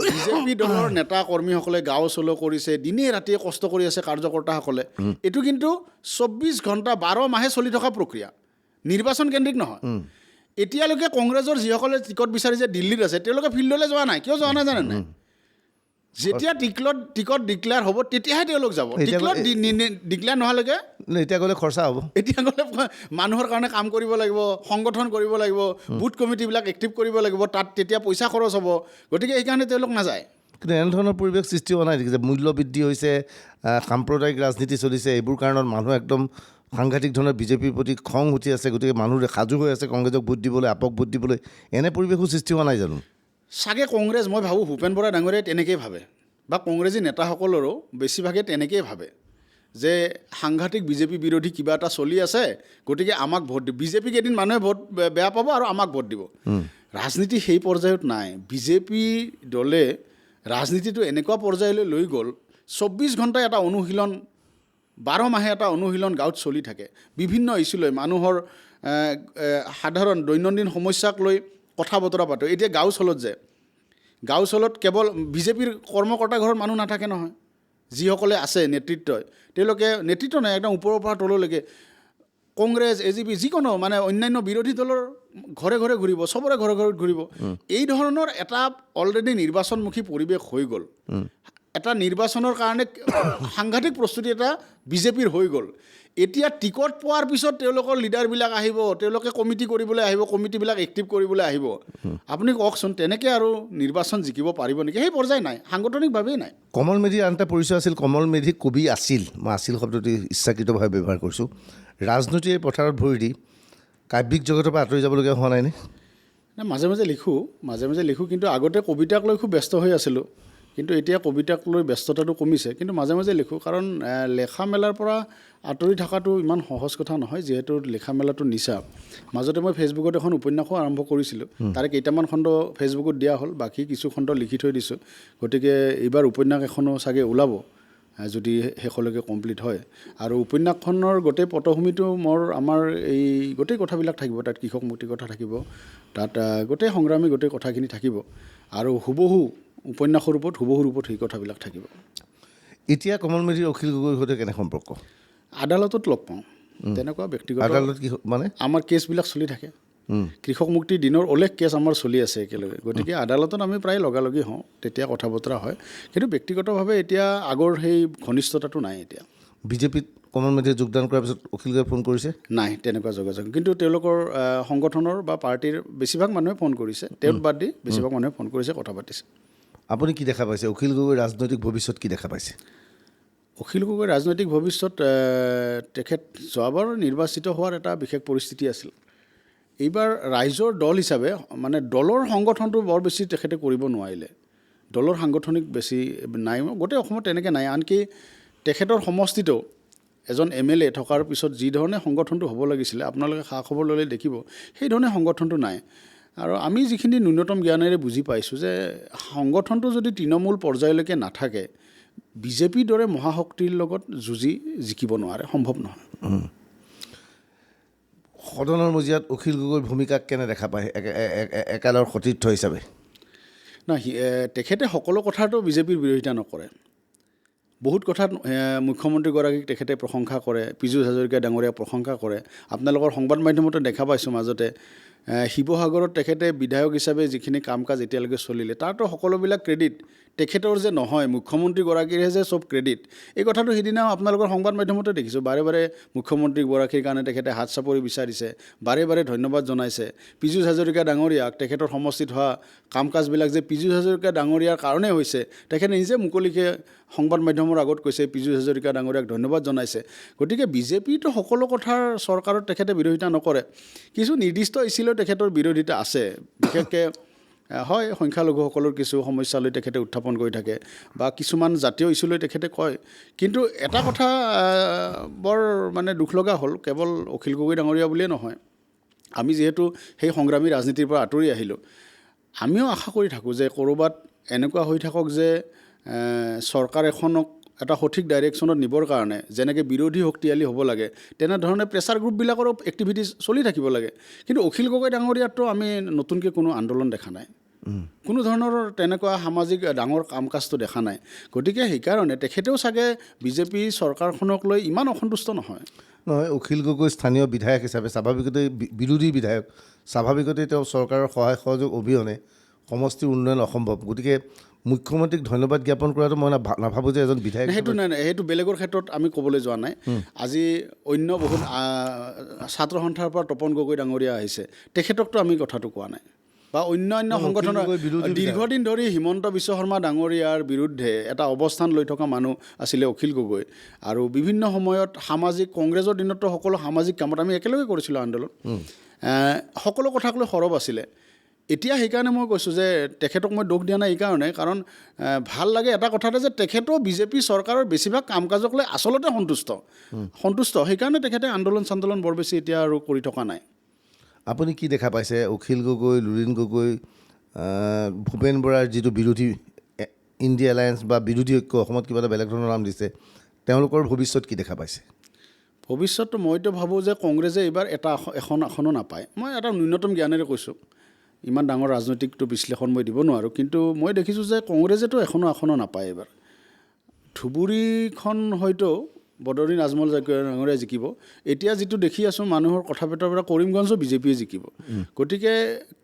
বিজেপি দলৰ নেতা কৰ্মীসকলে গাঁও চলো কৰিছে, দিনে ৰাতিয়ে কষ্ট কৰি আছে কাৰ্যকৰ্তাসকলে, এইটো কিন্তু 24 ঘণ্টা 12 মাহে চলি থকা প্ৰক্ৰিয়া, নিৰ্বাচন কেন্দ্ৰিক নহয়। এতিয়ালৈকে কংগ্ৰেছৰ যিসকলে টিকট বিচাৰিছে দিল্লীত আছে, তেওঁলোকে ফিল্ডলৈ যোৱা নাই। কিয় যোৱা নাই জানে নাই? যেতিয়া টিকট ডিক্লেয়াৰ হ'ব তেতিয়াহে তেওঁলোক যাব। টিকট ডিক্লেয়াৰ নোহোৱালৈকে এতিয়া গ'লে খৰচা হ'ব। এতিয়া গ'লে মানুহৰ কাৰণে কাম কৰিব লাগিব, সংগঠন কৰিব লাগিব, বুথ কমিটিবিলাক এক্টিভ কৰিব লাগিব, তাত তেতিয়া পইচা খৰচ হ'ব। গতিকে সেইকাৰণে তেওঁলোক নাযায়। কিন্তু এনেধৰণৰ পৰিৱেশ সৃষ্টি হোৱা নাই নেকি যে মূল্য বৃদ্ধি হৈছে, সাম্প্ৰদায়িক ৰাজনীতি চলিছে, এইবোৰ কাৰণত মানুহ একদম সাংঘাতিক ধৰণৰ বিজেপিৰ প্ৰতি খং উঠি আছে, গতিকে মানুহ সাজু হৈ আছে কংগ্ৰেছক ভোট দিবলৈ, আপক ভোট দিবলৈ, এনে পৰিৱেশো সৃষ্টি হোৱা নাই জানো? চাগে কংগ্ৰেছ, মই ভাবোঁ ভূপেন বৰা ডাঙৰীয়াই তেনেকেই ভাবে, বা কংগ্ৰেছী নেতাসকলৰো বেছিভাগে তেনেকেই ভাবে যে সাংঘাতিক বিজেপি বিৰোধী কিবা এটা চলি আছে, গতিকে আমাক ভোট দিব। বিজেপিক এদিন মানুহে ভোট বেয়া পাব আৰু আমাক ভোট দিব। ৰাজনীতি সেই পৰ্যায়ত নাই। বিজেপি দলে ৰাজনীতিটো এনেকুৱা পৰ্যায়লৈ লৈ গ'ল, 24 ঘণ্টাই এটা অনুশীলন, 12 মাহে এটা অনুশীলন গাঁৱত চলি থাকে, বিভিন্ন ইছ্যু লৈ, মানুহৰ সাধাৰণ দৈনন্দিন সমস্যাক লৈ কথা বতৰা পাতে। এতিয়া গাঁও চলত কেৱল বিজেপিৰ কৰ্মকৰ্তা ঘৰত মানুহ নাথাকে নহয়, যিসকলে আছে নেতৃত্বই, তেওঁলোকে নেতৃত্ব নাই, একদম ওপৰৰ পৰা তললৈকে কংগ্ৰেছ, AGP, যিকোনো মানে অন্যান্য বিৰোধী দলৰ ঘৰে ঘৰে ঘূৰিব, চবৰে ঘৰে ঘৰে ঘূৰিব। এই ধৰণৰ এটা অলৰেডি নিৰ্বাচনমুখী পৰিৱেশ হৈ গ'ল। এটা নিৰ্বাচনৰ কাৰণে সাংঘাতিক প্ৰস্তুতি এটা বিজেপিৰ হৈ গ'ল। এতিয়া টিকট পোৱাৰ পিছত তেওঁলোকৰ লিডাৰবিলাক আহিব, তেওঁলোকে কমিটি কৰিবলৈ আহিব, কমিটিবিলাক এক্টিভ কৰিবলৈ আহিব। আপুনি কওকচোন, তেনেকৈ আৰু নিৰ্বাচন জিকিব পাৰিব নেকি? সেই পৰ্যায় নাই, সাংগঠনিকভাৱেই নাই। কমল মেধিৰ আন এটা পৰিচয় আছিল, কমল মেধি কবি আছিল। মই আছিল শব্দটি ইচ্ছাকৃতভাৱে ব্যৱহাৰ কৰিছোঁ। ৰাজনীতিৰ পথাৰত ভৰি দি কাব্যিক জগতৰ পৰা আঁতৰি যাবলগীয়া হোৱা নাইনে? মাজে মাজে লিখোঁ, কিন্তু আগতে কবিতাক লৈ খুব ব্যস্ত হৈ আছিলোঁ, কিন্তু এতিয়া কবিতাক লৈ ব্যস্ততাটো কমিছে। কিন্তু মাজে মাজে লিখোঁ, কাৰণ লেখা মেলাৰ পৰা আঁতৰি থকাটো ইমান সহজ কথা নহয়, যিহেতু লেখা মেলাটো নিচা। মাজতে মই ফেচবুকত এখন উপন্যাসো আৰম্ভ কৰিছিলোঁ, তাৰে কেইটামান খণ্ড ফেচবুকত দিয়া হ'ল, বাকী কিছু খণ্ড লিখি থৈ দিছোঁ। গতিকে এইবাৰ উপন্যাস এখনো চাগে ওলাব, যদি শেষলৈকে কমপ্লিট হয়। আৰু উপন্যাসখনৰ গোটেই পটভূমিটো আমাৰ এই গোটেই কথাবিলাক থাকিব। তাত কৃষক মুক্তিৰ কথা থাকিব, তাত গোটেই সংগ্ৰামী গোটেই কথাখিনি থাকিব, আৰু হুবহু উপন্যাসৰ ৰূপত সেই কথাবিলাক থাকিব। এতিয়া কমল মেধিৰ অখিল গগৈৰ সৈতে কেনে সম্পৰ্ক? আদালতত লগ পাওঁ, তেনেকুৱা ব্যক্তিগত। আদালত কি মানে? আমাৰ কেছবিলাক চলি থাকে। কৃষক মুক্তিৰ দিনৰ অলেখ কেছ আমাৰ চলি আছে একেলগে, গতিকে আদালতত আমি প্ৰায় লগালগি হওঁ, তেতিয়া কথা বতৰা হয়। কিন্তু ব্যক্তিগতভাৱে এতিয়া আগৰ সেই ঘনিষ্ঠতাটো নাই। এতিয়া বিজেপিত কমল মেধিয়ে যোগদান কৰাৰ পিছত অখিল গগৈয়ে ফোন কৰিছে? নাই, তেনেকুৱা যোগাযোগ। কিন্তু তেওঁলোকৰ সংগঠনৰ বা পাৰ্টীৰ বেছিভাগ মানুহে ফোন কৰিছে, তেওঁক বাদ দি বেছিভাগ মানুহে ফোন কৰিছে, কথা পাতিছে। আপুনি কি দেখা পাইছে? অখিল গগৈৰ ৰাজনৈতিক ভৱিষ্যত কি দেখা পাইছে? অখিল গগৈৰ ৰাজনৈতিক ভৱিষ্যত, তেখেত যোৱাবাৰ নিৰ্বাচিত হোৱাৰ এটা বিশেষ পৰিস্থিতি আছিল। এইবাৰ ৰাইজৰ দল হিচাপে, মানে দলৰ সংগঠনটো বৰ বেছি তেখেতে কৰিব নোৱাৰিলে। দলৰ সাংগঠনিক বেছি নাই, গোটেই অসমত তেনেকৈ নাই। আনকি তেখেতৰ সমষ্টিটো এজন MLA থকাৰ পিছত যি ধৰণে সংগঠনটো হ'ব লাগিছিলে, আপোনালোকে খা খবৰ ল'লে দেখিব, সেই ধৰণে সংগঠনটো নাই। আৰু আমি যিখিনি ন্যূনতম জ্ঞানেৰে বুজি পাইছোঁ যে সংগঠনটো যদি তৃণমূল পৰ্যায়লৈকে নাথাকে, বিজেপিৰ দৰে মহাশক্তিৰ লগত জিকিব নোৱাৰে, সম্ভৱ নহয়। সদনৰ মজিয়াত অখিল গগৈৰ ভূমিকাক কেনে দেখা পায় একালৰ সতীৰ্থ হিচাপে? তেখেতে সকলো কথাতো বিজেপিৰ বিৰোধিতা নকৰে। বহুত কথাত মুখ্যমন্ত্ৰীগৰাকীক তেখেতে প্ৰশংসা কৰে, পীযুষ হাজৰিকা ডাঙৰীয়াক প্ৰশংসা কৰে। আপোনালোকৰ সংবাদ মাধ্যমতে দেখা পাইছোঁ মাজতে, শিৱসাগৰত তেখেতে বিধায়ক হিচাপে যিখিনি কাম কাজ এতিয়ালৈকে চলিলে, তাৰতো সকলোবিলাক ক্ৰেডিট তেখেতৰ যে নহয়, মুখ্যমন্ত্ৰীগৰাকীৰহে যে চব ক্ৰেডিট। এই কথাটো সিদিনাও আপোনালোকৰ সংবাদ মাধ্যমতে দেখিছোঁ। বাৰে বাৰে মুখ্যমন্ত্ৰীগৰাকীৰ কাৰণে তেখেতে হাত চাপৰি বিচাৰিছে, বাৰে বাৰে ধন্যবাদ জনাইছে। পীযুষ হাজৰিকা ডাঙৰীয়াক তেখেতৰ সমষ্টিত হোৱা কাম কাজবিলাক যে পীযুষ হাজৰিকা ডাঙৰীয়াৰ কাৰণে হৈছে, তেখেতে নিজে মুকলিকে সংবাদ মাধ্যমৰ আগত কৈছে, পীযুষ হাজৰিকা ডাঙৰীয়াক ধন্যবাদ জনাইছে। গতিকে বিজেপিটো সকলো কথাৰ চৰকাৰত তেখেতে বিৰোধিতা নকৰে। কিছু নিৰ্দিষ্ট ইছ্যুলৈ তেখেতৰ বিৰোধিতা আছে, বিশেষকৈ হয় সংখ্যালঘুসকলৰ কিছু সমস্যা লৈ তেখেতে উত্থাপন কৰি থাকে, বা কিছুমান জাতীয় ইছ্যুলৈ তেখেতে কয়। কিন্তু এটা কথা বৰ মানে দুখ লগা হ'ল, কেৱল অখিল গগৈ ডাঙৰীয়া বুলিয়ে নহয়, আমি যিহেতু সেই সংগ্ৰামী ৰাজনীতিৰ পৰা আঁতৰি আহিলোঁ, আমিও আশা কৰি থাকোঁ যে ক'ৰবাত এনেকুৱা হৈ থাকক যে চৰকাৰ এখনক এটা সঠিক ডাইৰেকশ্যনত নিবৰ কাৰণে যেনেকৈ বিৰোধী শক্তিশালী হ'ব লাগে তেনেধৰণে প্ৰেছাৰ গ্ৰুপবিলাকৰো এক্টিভিটি চলি থাকিব লাগে কিন্তু অখিল গগৈ ডাঙৰীয়াতো আমি নতুনকৈ কোনো আন্দোলন দেখা নাই কোনো ধৰণৰ তেনেকুৱা সামাজিক ডাঙৰ কাম কাজটো দেখা নাই গতিকে সেইকাৰণে তেখেতেও চাগে বিজেপি চৰকাৰখনক লৈ ইমান অসন্তুষ্ট নহয় নহয় অখিল গগৈ স্থানীয় বিধায়ক হিচাপে স্বাভাৱিকতে বিৰোধী বিধায়ক স্বাভাৱিকতে তেওঁ চৰকাৰৰ সহায় সহযোগ অবিহনে সমষ্টিৰ উন্নয়ন অসম্ভৱ গতিকে মুখ্যমন্ত্ৰীক ধন্যবাদ জ্ঞাপন কৰাটো মই নাভাবোঁ যে এজন বিধায়ক সেইটো নাই সেইটো বেলেগৰ ক্ষেত্ৰত আমি ক'বলৈ যোৱা নাই আজি অন্য বহুত ছাত্ৰ সন্থাৰ পৰা তপন গগৈ ডাঙৰীয়া আহিছে তেখেতকতো আমি কথাটো কোৱা নাই বা অন্য সংগঠনৰ দীৰ্ঘদিন ধৰি হিমন্ত বিশ্ব শৰ্মা ডাঙৰীয়াৰ বিৰুদ্ধে এটা অৱস্থান লৈ থকা মানুহ আছিলে অখিল গগৈ আৰু বিভিন্ন সময়ত সামাজিক কংগ্ৰেছৰ দিনতো সকলো সামাজিক কামত আমি একেলগে কৰিছিলোঁ আন্দোলন সকলো কথাক লৈ সৰব আছিলে এতিয়া সেইকাৰণে মই কৈছোঁ যে তেখেতক মই দোষ দিয়া নাই এইকাৰণে কাৰণ ভাল লাগে এটা কথাতে যে তেখেতো বিজেপি চৰকাৰৰ বেছিভাগ কাম কাজক লৈ আচলতে সন্তুষ্ট সেইকাৰণে তেখেতে আন্দোলন বৰ বেছি এতিয়া আৰু কৰি থকা নাই আপুনি কি দেখা পাইছে অখিল গগৈ লুৰিণ গগৈ ভূপেন বৰাৰ যিটো বিৰোধী ইণ্ডিয়া এলায়েন্স বা বিৰোধী ঐক্য অসমত কিবা এটা বেলেগ ধৰণৰ নাম দিছে তেওঁলোকৰ ভৱিষ্যত কি দেখা পাইছে ভৱিষ্যতটো মইতো ভাবোঁ যে কংগ্ৰেছে এইবাৰ এখন আসনো নাপায় মই এটা ন্যূনতম জ্ঞানেৰে কৈছোঁ ইমান ডাঙৰ ৰাজনৈতিকটো বিশ্লেষণ মই দিব নোৱাৰোঁ কিন্তু মই দেখিছোঁ যে কংগ্ৰেছেতো আসনো নাপায় এইবাৰ ধুবুৰীখন হয়তো বদৰুদ্দিন নাজমল ডাঙৰীয়াই জিকিব এতিয়া যিটো দেখি আছোঁ মানুহৰ কথা বতৰাৰ পৰা কৰিমগঞ্জো বিজেপিয়ে জিকিব গতিকে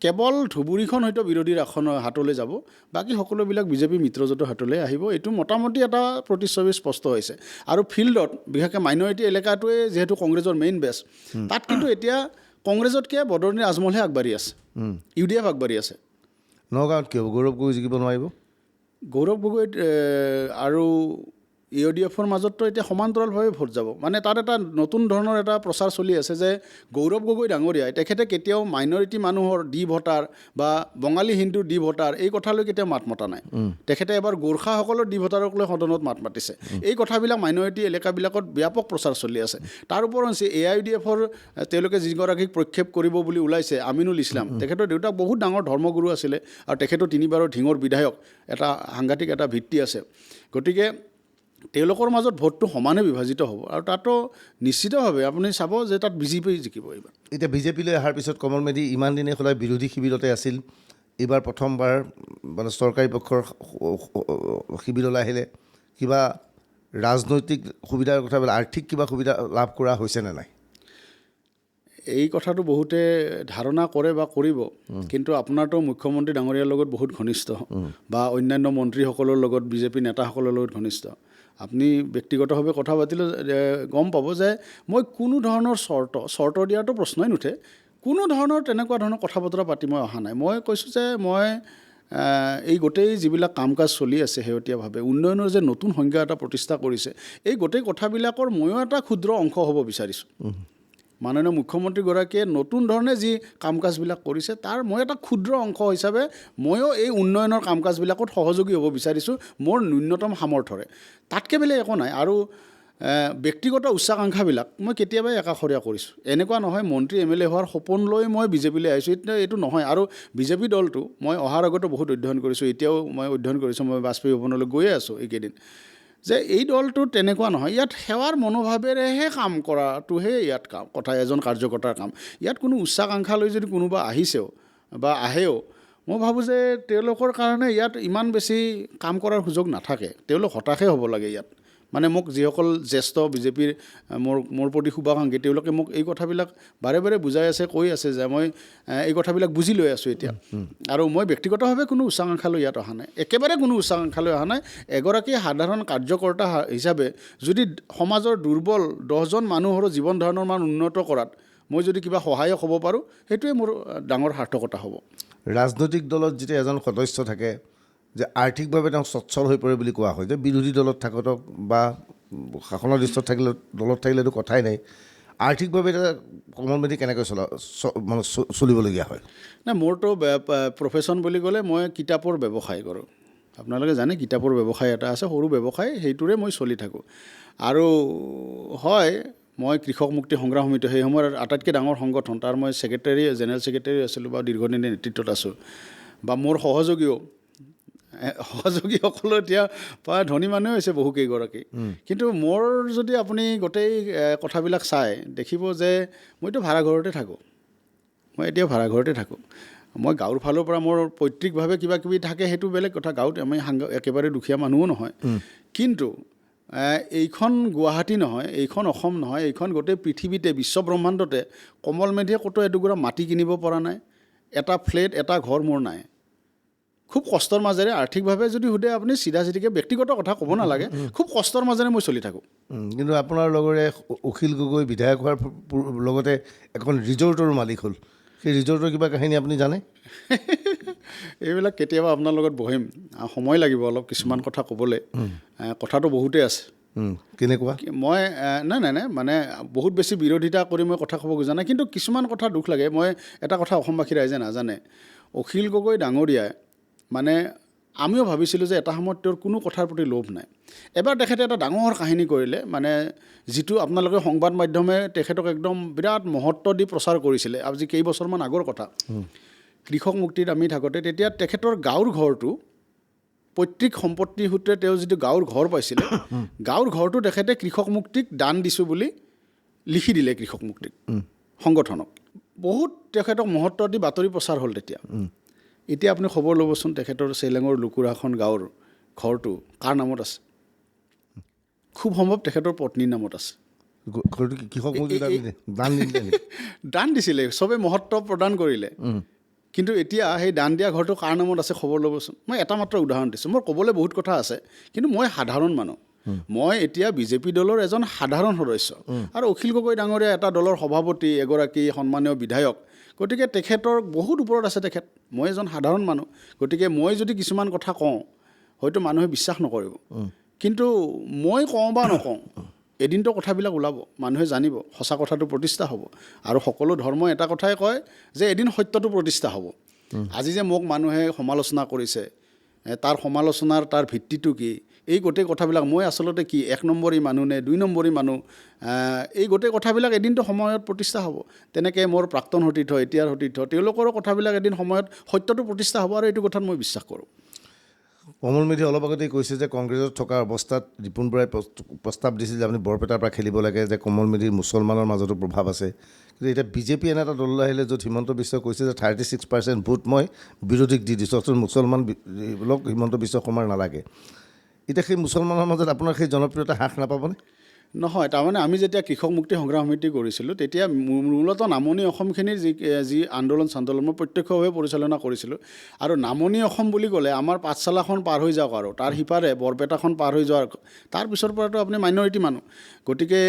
কেৱল ধুবুৰীখন হয়তো বিৰোধীৰ আসনৰ হাতলৈ যাব বাকী সকলোবিলাক বিজেপি মিত্ৰজোঁটৰ হাতলৈ আহিব এইটো মোটামুটি এটা প্ৰতিচ্ছবি স্পষ্ট হৈছে আৰু ফিল্ডত বিশেষকৈ মাইনৰিটি এলেকাটোৱে যিহেতু কংগ্ৰেছৰ মেইন বেছ তাত কিন্তু এতিয়া কংগ্ৰেছতকৈ বদৰুদ্দিন নাজমলহে আগবাঢ়ি আছে UDF আগবাঢ়ি আছে নগাঁৱত কিয় গৌৰৱ গগৈ জিকিব নোৱাৰিব গৌৰৱ গগৈ আৰু UDFৰ মাজততো এতিয়া সমান্তৰালভাৱে ভোট যাব মানে তাত এটা নতুন ধৰণৰ এটা প্ৰচাৰ চলি আছে যে গৌৰৱ গগৈ ডাঙৰীয়াই তেখেতে কেতিয়াও মাইনৰিটি মানুহৰ ডি ভোটাৰ বা বঙালী হিন্দুৰ ডি ভোটাৰ এই কথালৈ কেতিয়াও মাত মতা নাই তেখেতে এবাৰ গোৰ্খাসকলৰ ডি ভোটাৰক লৈ সদনত মাত মাতিছে এই কথাবিলাক মাইনৰিটি এলেকাবিলাকত ব্যাপক প্ৰচাৰ চলি আছে তাৰ ওপৰঞ্চি AIUDFৰ তেওঁলোকে যিগৰাকীক প্ৰক্ষেপ কৰিব বুলি ওলাইছে আমিনুল ইছলাম তেখেতৰ দেউতাক বহুত ডাঙৰ ধৰ্মগুৰু আছিলে আৰু তেখেতো 3বাৰৰ ঢিঙৰ বিধায়ক এটা সাংঘাতিক এটা ভিত্তি আছে গতিকে তেওঁলোকৰ মাজত ভোটটো সমানে বিভাজিত হ'ব আৰু তাতো নিশ্চিতভাৱে আপুনি চাব যে তাত বিজেপি জিকিব এইবাৰ এতিয়া বিজেপিলৈ অহাৰ পিছত কমল মেধি ইমান দিনে সদায় বিৰোধী শিবিৰতে আছিল এইবাৰ প্ৰথমবাৰ মানে চৰকাৰী পক্ষৰ শিবিৰলৈ আহিলে কিবা ৰাজনৈতিক সুবিধাৰ কথা আৰ্থিক কিবা সুবিধা লাভ কৰা হৈছেনে নাই এই কথাটো বহুতে ধাৰণা কৰে বা কৰিব কিন্তু আপোনাৰতো মুখ্যমন্ত্ৰী ডাঙৰীয়াৰ লগত বহুত ঘনিষ্ঠ বা অন্যান্য মন্ত্ৰীসকলৰ লগত বিজেপি নেতাসকলৰ লগত ঘনিষ্ঠ আপুনি ব্যক্তিগতভাৱে কথা পাতিলে গম পাব যে মই কোনো ধৰণৰ চৰ্ত দিয়াটো প্ৰশ্নই নুঠে কোনো ধৰণৰ তেনেকুৱা ধৰণৰ কথা বতৰা পাতি মই অহা নাই মই কৈছোঁ যে মই এই গোটেই যিবিলাক কাম কাজ চলি আছে শেহতীয়াভাৱে উন্নয়নৰ যে নতুন সংজ্ঞা এটা প্ৰতিষ্ঠা কৰিছে এই গোটেই কথাবিলাকৰ ময়ো এটা ক্ষুদ্ৰ অংশ হ'ব বিচাৰিছোঁ মাননীয় মুখ্যমন্ত্ৰীগৰাকীয়ে নতুন ধৰণে যি কাম কাজবিলাক কৰিছে তাৰ মই এটা ক্ষুদ্ৰ অংশ হিচাপে ময়ো এই উন্নয়নৰ কাম কাজবিলাকত সহযোগী হ'ব বিচাৰিছোঁ মোৰ ন্যূনতম সামৰ্থৰে তাতকৈ বেলেগ একো নাই আৰু ব্যক্তিগত উচ্চাকাংক্ষাবিলাক মই কেতিয়াবাই একাষৰীয়া কৰিছোঁ এনেকুৱা নহয় মন্ত্ৰী MLA হোৱাৰ সপোন লৈ মই বিজেপিলৈ আহিছোঁ এইটো নহয় আৰু বিজেপি দলটো মই অহাৰ আগতো বহুত অধ্যয়ন কৰিছোঁ এতিয়াও মই অধ্যয়ন কৰিছোঁ মই বাজপেয়ী ভৱনলৈ গৈয়ে আছোঁ এইকেইদিন যে এই দলটো তেনেকুৱা নহয় ইয়াত সেৱাৰ মনোভাৱেৰেহে কাম কৰাটোহে ইয়াত কথা এজন কাৰ্যকৰ্তাৰ কাম ইয়াত কোনো উচ্চাকাংক্ষা লৈ যদি কোনোবা আহিছেও বা আহেও মই ভাবোঁ যে তেওঁলোকৰ কাৰণে ইয়াত ইমান বেছি কাম কৰাৰ সুযোগ নাথাকে তেওঁলোক হতাশে হ'ব লাগে ইয়াত মানে মোক যিসকল জ্যেষ্ঠ বিজেপিৰ মোৰ প্ৰতি শুভাকাংক্ষী তেওঁলোকে মোক এই কথাবিলাক বাৰে বাৰে বুজাই আছে কৈ আছে যে মই এই কথাবিলাক বুজি লৈ আছোঁ এতিয়া আৰু মই ব্যক্তিগতভাৱে কোনো উচ্চাকাংক্ষালৈ ইয়াত অহা নাই একেবাৰে কোনো উচ্চাকাংক্ষালৈ অহা নাই এগৰাকী সাধাৰণ কাৰ্যকৰ্তা হিচাপে যদি সমাজৰ দুৰ্বল 10জন মানুহৰ জীৱন ধাৰণৰ মান উন্নত কৰাত মই যদি কিবা সহায়ক হ'ব পাৰোঁ সেইটোৱে মোৰ ডাঙৰ সাৰ্থকতা হ'ব ৰাজনৈতিক দলত যেতিয়া এজন সদস্য থাকে যে আৰ্থিকভাৱে তেওঁ সচ্ছল হৈ পৰে বুলি কোৱা হয় যে বিৰোধী দলত থাকতক বা শাসনৰ দৃশ্যত থাকিলে দলত থাকিলেতো কথাই নাই আৰ্থিকভাৱে কমল মেধি কেনেকৈ মানে চলিবলগীয়া হয় নাই মোৰতো প্ৰফেশ্যন বুলি ক'লে মই কিতাপৰ ব্যৱসায় কৰোঁ আপোনালোকে জানে কিতাপৰ ব্যৱসায় এটা আছে সৰু ব্যৱসায় সেইটোৰে মই চলি থাকোঁ আৰু হয় মই কৃষক মুক্তি সংগ্ৰাম সমিতি সেই সময়ৰ আটাইতকৈ ডাঙৰ সংগঠন তাৰ মই জেনেৰেল ছেক্ৰেটাৰী আছিলোঁ বা দীৰ্ঘদিনীয়া নেতৃত্বত আছোঁ বা মোৰ সহযোগীও সহযোগীসকলো এতিয়া প্ৰায় ধনী মানুহে হৈছে বহুকেইগৰাকী। কিন্তু মোৰ যদি আপুনি গোটেই কথাবিলাক চাই দেখিব যে মইতো ভাড়াঘৰতে থাকোঁ, মই এতিয়াও ভাড়াঘৰতে থাকোঁ। মই গাঁৱৰ ফালৰ পৰা মোৰ পৈতৃকভাৱে কিবা কিবি থাকে, সেইটো বেলেগ কথা। গাঁৱত আমি একেবাৰে দুখীয়া মানুহো নহয়। কিন্তু এইখন গুৱাহাটী নহয়, এইখন অসম নহয়, এইখন গোটেই পৃথিৱীতে বিশ্ব ব্ৰহ্মাণ্ডতে কমল মেধিয়ে ক'তো এটুকুৰা মাটি কিনিব পৰা নাই, এটা ফ্লেট এটা ঘৰ মোৰ নাই। খুব কষ্টৰ মাজেৰে আৰ্থিকভাৱে যদি সোধে আপুনি চিধা চিধিকৈ ব্যক্তিগত কথা ক'ব নালাগে, খুব কষ্টৰ মাজেৰে মই চলি থাকোঁ। কিন্তু আপোনাৰ লগৰে অখিল গগৈ বিধায়ক হোৱাৰ লগতে এখন ৰিজৰ্টৰ মালিক হ'ল। সেই ৰিজৰ্টৰ কিবা কাহিনী আপুনি জানে? এইবিলাক কেতিয়াবা আপোনাৰ লগত বহিম, সময় লাগিব অলপ কিছুমান কথা ক'বলৈ। কথাটো বহুতেই আছে। কেনেকুৱা? মই নাই মানে বহুত বেছি বিৰোধিতা কৰি মই কথা ক'ব খোজা নাই, কিন্তু কিছুমান কথা দুখ লাগে। মই এটা কথা অসমবাসী ৰাইজে নাজানে, অখিল গগৈ ডাঙৰীয়াই মানে আমিও ভাবিছিলোঁ যে এটা সময়ত তেওঁৰ কোনো কথাৰ প্ৰতি লোভ নাই। এবাৰ তেখেতে এটা ডাঙৰ কাহিনী কৰিলে, মানে যিটো আপোনালোকে সংবাদ মাধ্যমে তেখেতক একদম বিৰাট মহত্ব দি প্ৰচাৰ কৰিছিলে। আজি কেইবছৰমান আগৰ কথা, কৃষক মুক্তিত আমি থাকোঁতে তেতিয়া তেখেতৰ গাঁৱৰ ঘৰটো পৈতৃক সম্পত্তিৰ সূত্ৰে তেওঁ যিটো গাঁৱৰ ঘৰ পাইছিলে, গাঁৱৰ ঘৰটো তেখেতে কৃষক মুক্তিক দান দিছোঁ বুলি লিখি দিলে কৃষক মুক্তিক সংগঠনক। বহুত তেখেতক মহত্ব দি বাতৰি প্ৰচাৰ হ'ল তেতিয়া। এতিয়া আপুনি খবৰ ল'বচোন, তেখেতৰ চেলেঙৰ লুকুৰাখন গাঁৱৰ ঘৰটো কাৰ নামত আছে? খুব সম্ভৱ তেখেতৰ পত্নীৰ নামত আছে। ঘৰটো কৃষক মুক্তি দান নিদিলে নেকি? দান দিছিলে, চবে মহত্ব প্ৰদান কৰিলে। কিন্তু এতিয়া সেই দান দিয়া ঘৰটো কাৰ নামত আছে খবৰ ল'বচোন। মই এটা মাত্ৰ উদাহৰণ দিছোঁ, মোৰ ক'বলৈ বহুত কথা আছে, কিন্তু মই সাধাৰণ মানুহ। মই এতিয়া বিজেপি দলৰ এজন সাধাৰণ সদস্য, আৰু অখিল গগৈ ডাঙৰীয়া এটা দলৰ সভাপতি, এগৰাকী সন্মানীয় বিধায়ক। গতিকে তেখেতৰ বহুত ওপৰত আছে তেখেত। মই এজন সাধাৰণ মানুহ, গতিকে মই যদি কিছুমান কথা কওঁ হয়তো মানুহে বিশ্বাস নকৰিব, কিন্তু মই কওঁ বা নকওঁ এদিনতো কথাবিলাক ওলাব, মানুহে জানিব, সঁচা কথাটো প্ৰতিষ্ঠা হ'ব। আৰু সকলো ধৰ্মই এটা কথাই কয় যে এদিন সত্যটো প্ৰতিষ্ঠা হ'ব। আজি যে মোক মানুহে সমালোচনা কৰিছে, তাৰ সমালোচনাৰ তাৰ ভিত্তিটো কি, এই গোটেই কথাবিলাক মই আচলতে কি 1 নম্বৰী মানুহ নে 2 নম্বৰী মানুহ, এই গোটেই কথাবিলাক এদিনতো সময়ত প্ৰতিষ্ঠা হ'ব। তেনেকৈ মোৰ প্ৰাক্তন সতীৰ্থ, এতিয়াৰ সতীৰ্থ, তেওঁলোকৰো কথাবিলাক এদিন সময়ত সত্যটো প্ৰতিষ্ঠা হ'ব, আৰু এইটো কথাত মই বিশ্বাস কৰোঁ। কমল মেধি অলপ আগতেই কৈছে যে কংগ্ৰেছত থকা অৱস্থাত ৰিপুণ বৰাই প্ৰস্তাৱ দিছিল যে আপুনি বৰপেটাৰ পৰা খেলিব লাগে, যে কমল মেধিৰ মুছলমানৰ মাজতো প্ৰভাৱ আছে। কিন্তু এতিয়া বিজেপি এনে এটা দললৈ আহিলে য'ত হিমন্ত বিশ্বই কৈছে যে 36% ভোট মই বিৰোধীক দি দিছোঁ, অথচ মুছলমান লোক হিমন্ত বিশ্ব শৰ্মাৰ নালাগে। এতিয়া সেই মুছলমানৰ মাজত আপোনাৰ সেই জনপ্ৰিয়তা হ্ৰাস নাপাবনে? নহয়, তাৰমানে আমি যেতিয়া কৃষক মুক্তি সংগ্ৰাম সমিতি কৰিছিলোঁ তেতিয়া মূলতঃ নামনি অসমখিনিৰ যি আন্দোলন মই প্ৰত্যক্ষভাৱে পৰিচালনা কৰিছিলোঁ। আৰু নামনি অসম বুলি ক'লে আমাৰ পাঠশালাখন পাৰ হৈ যাওক, আৰু তাৰ সিপাৰে বৰপেটাখন পাৰ হৈ যোৱাৰ তাৰ পিছৰ পৰাতো আপুনি মাইনৰিটি মানুহ। গতিকে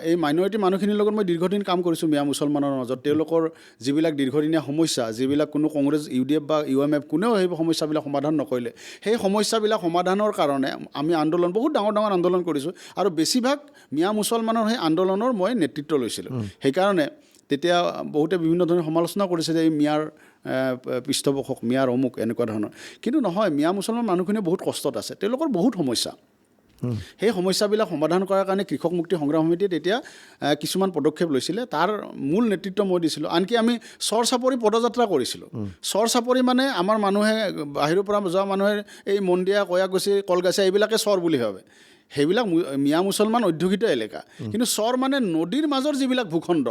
এই মাইনৰিটি মানুহখিনিৰ লগত মই দীৰ্ঘদিন কাম কৰিছোঁ মিয়া মুছলমানৰ মাজত। তেওঁলোকৰ যিবিলাক দীৰ্ঘদিনীয়া সমস্যা, যিবিলাক কোনো কংগ্ৰেছ, UDF বা UMF কোনেও সেই সমস্যাবিলাক সমাধান নকৰিলে, সেই সমস্যাবিলাক সমাধানৰ কাৰণে আমি আন্দোলন, বহুত ডাঙৰ ডাঙৰ আন্দোলন কৰিছোঁ, আৰু বেছিভাগ মিয়া মুছলমানৰ সেই আন্দোলনৰ মই নেতৃত্ব লৈছিলোঁ। সেইকাৰণে তেতিয়া বহুতে বিভিন্ন ধৰণৰ সমালোচনা কৰিছে যে এই মিয়াৰ পৃষ্ঠপোষক, মিয়াৰ অমুক, এনেকুৱা ধৰণৰ। কিন্তু নহয়, মিয়া মুছলমান মানুহখিনিও বহুত কষ্টত আছে, তেওঁলোকৰ বহুত সমস্যা। সেই সমস্যাবিলাক সমাধান কৰাৰ কাৰণে কৃষক মুক্তি সংগ্ৰাম সমিতিয়ে তেতিয়া কিছুমান পদক্ষেপ লৈছিলে, তাৰ মূল নেতৃত্ব মই দিছিলোঁ। আনকি আমি চৰ চাপৰি পদযাত্ৰা কৰিছিলোঁ। চৰ চাপৰি মানে আমাৰ মানুহে, বাহিৰৰ পৰা যোৱা মানুহে এই মন্দিয়া, কয়াকুছি, কলগাছিয়া এইবিলাকে চৰ বুলি ভাবে। সেইবিলাক মিয়া মুছলমান অধ্যুষিত এলেকা, কিন্তু চৰ মানে নদীৰ মাজৰ যিবিলাক ভূখণ্ড,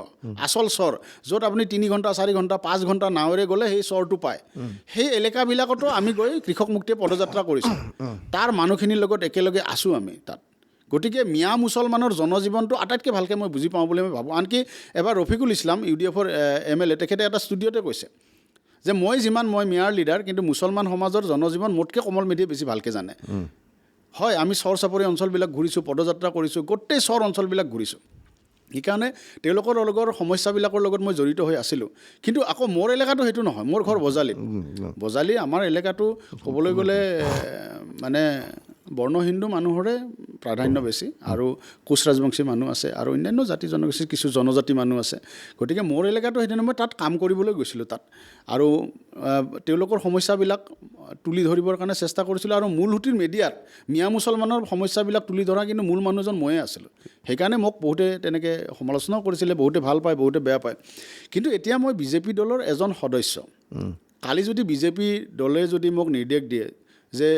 আচল চৰ, য'ত আপুনি 3 ঘণ্টা 4 ঘণ্টা 5 ঘণ্টা নাৱেৰে গ'লে সেই চৰটো পায়, সেই এলেকাবিলাকতো আমি গৈ কৃষক মুক্তিয়ে পদযাত্ৰা কৰিছোঁ। তাৰ মানুহখিনিৰ লগত একেলগে আছোঁ আমি তাত। গতিকে মিয়া মুছলমানৰ জনজীৱনটো আটাইতকৈ ভালকৈ মই বুজি পাওঁ বুলি মই ভাবোঁ। আনকি এবাৰ ৰফিকুল ইছলাম, UDFৰ MLA, তেখেতে এটা ষ্টুডিঅ'তে কৈছে যে মই মিয়াৰ লিডাৰ, কিন্তু মুছলমান সমাজৰ জনজীৱন মোতকৈ কমল মেধিয়ে বেছি ভালকৈ জানে। হয়, আমি চৰ চাপৰি অঞ্চলবিলাক ঘূৰিছোঁ, পদযাত্ৰা কৰিছোঁ, গোটেই চৰ অঞ্চলবিলাক ঘূৰিছোঁ। সেইকাৰণে তেওঁলোকৰ লগৰ সমস্যাবিলাকৰ লগত মই জড়িত হৈ আছিলোঁ। কিন্তু আকৌ মোৰ এলেকাটো সেইটো নহয়, মোৰ ঘৰ বজালীত। বজালী আমাৰ এলেকাটো ক'বলৈ গ'লে মানে বৰ্ণ হিন্দু মানুহৰে প্ৰাধান্য বেছি, আৰু কোচ ৰাজবংশী মানুহ আছে, আৰু অন্যান্য জাতি জনগোষ্ঠীৰ কিছু জনজাতি মানুহ আছে। গতিকে মোৰ এলেকাটো সেইদিনা মই তাত কাম কৰিবলৈ গৈছিলোঁ তাত, আৰু তেওঁলোকৰ সমস্যাবিলাক তুলি ধৰিবৰ কাৰণে চেষ্টা কৰিছিলোঁ। আৰু মূল সুঁতিৰ মিডিয়াত মিয়া মুছলমানৰ সমস্যাবিলাক তুলি ধৰা কিন্তু মূল মানুহজন ময়ে আছিলোঁ। সেইকাৰণে মোক বহুতে তেনেকৈ সমালোচনাও কৰিছিলে, বহুতে ভাল পায়, বহুতে বেয়া পায়। কিন্তু এতিয়া মই বিজেপি দলৰ এজন সদস্য, কালি যদি বিজেপি দলে যদি মোক নিৰ্দেশ দিয়ে যে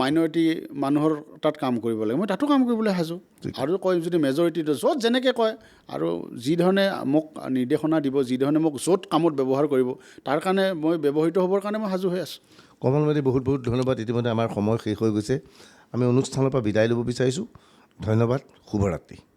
মাইনৰিটি মানুহৰ তাত কাম কৰিব লাগে, মই তাতো কাম কৰিবলৈ সাজু। আৰু কয় যদি মেজৰিটি য'ত যেনেকৈ কয় আৰু যি ধৰণে মোক নিৰ্দেশনা দিব, যি ধৰণে মোক য'ত কামত ব্যৱহাৰ কৰিব, তাৰ কাৰণে মই ব্যৱহৃত হ'বৰ কাৰণে মই সাজু হৈ আছোঁ। কমল মেধি, বহুত বহুত ধন্যবাদ। ইতিমধ্যে আমাৰ সময় শেষ হৈ গৈছে। আমি অনুষ্ঠানৰ পৰা বিদায় ল'ব বিচাৰিছোঁ। ধন্যবাদ, শুভৰাত্ৰি।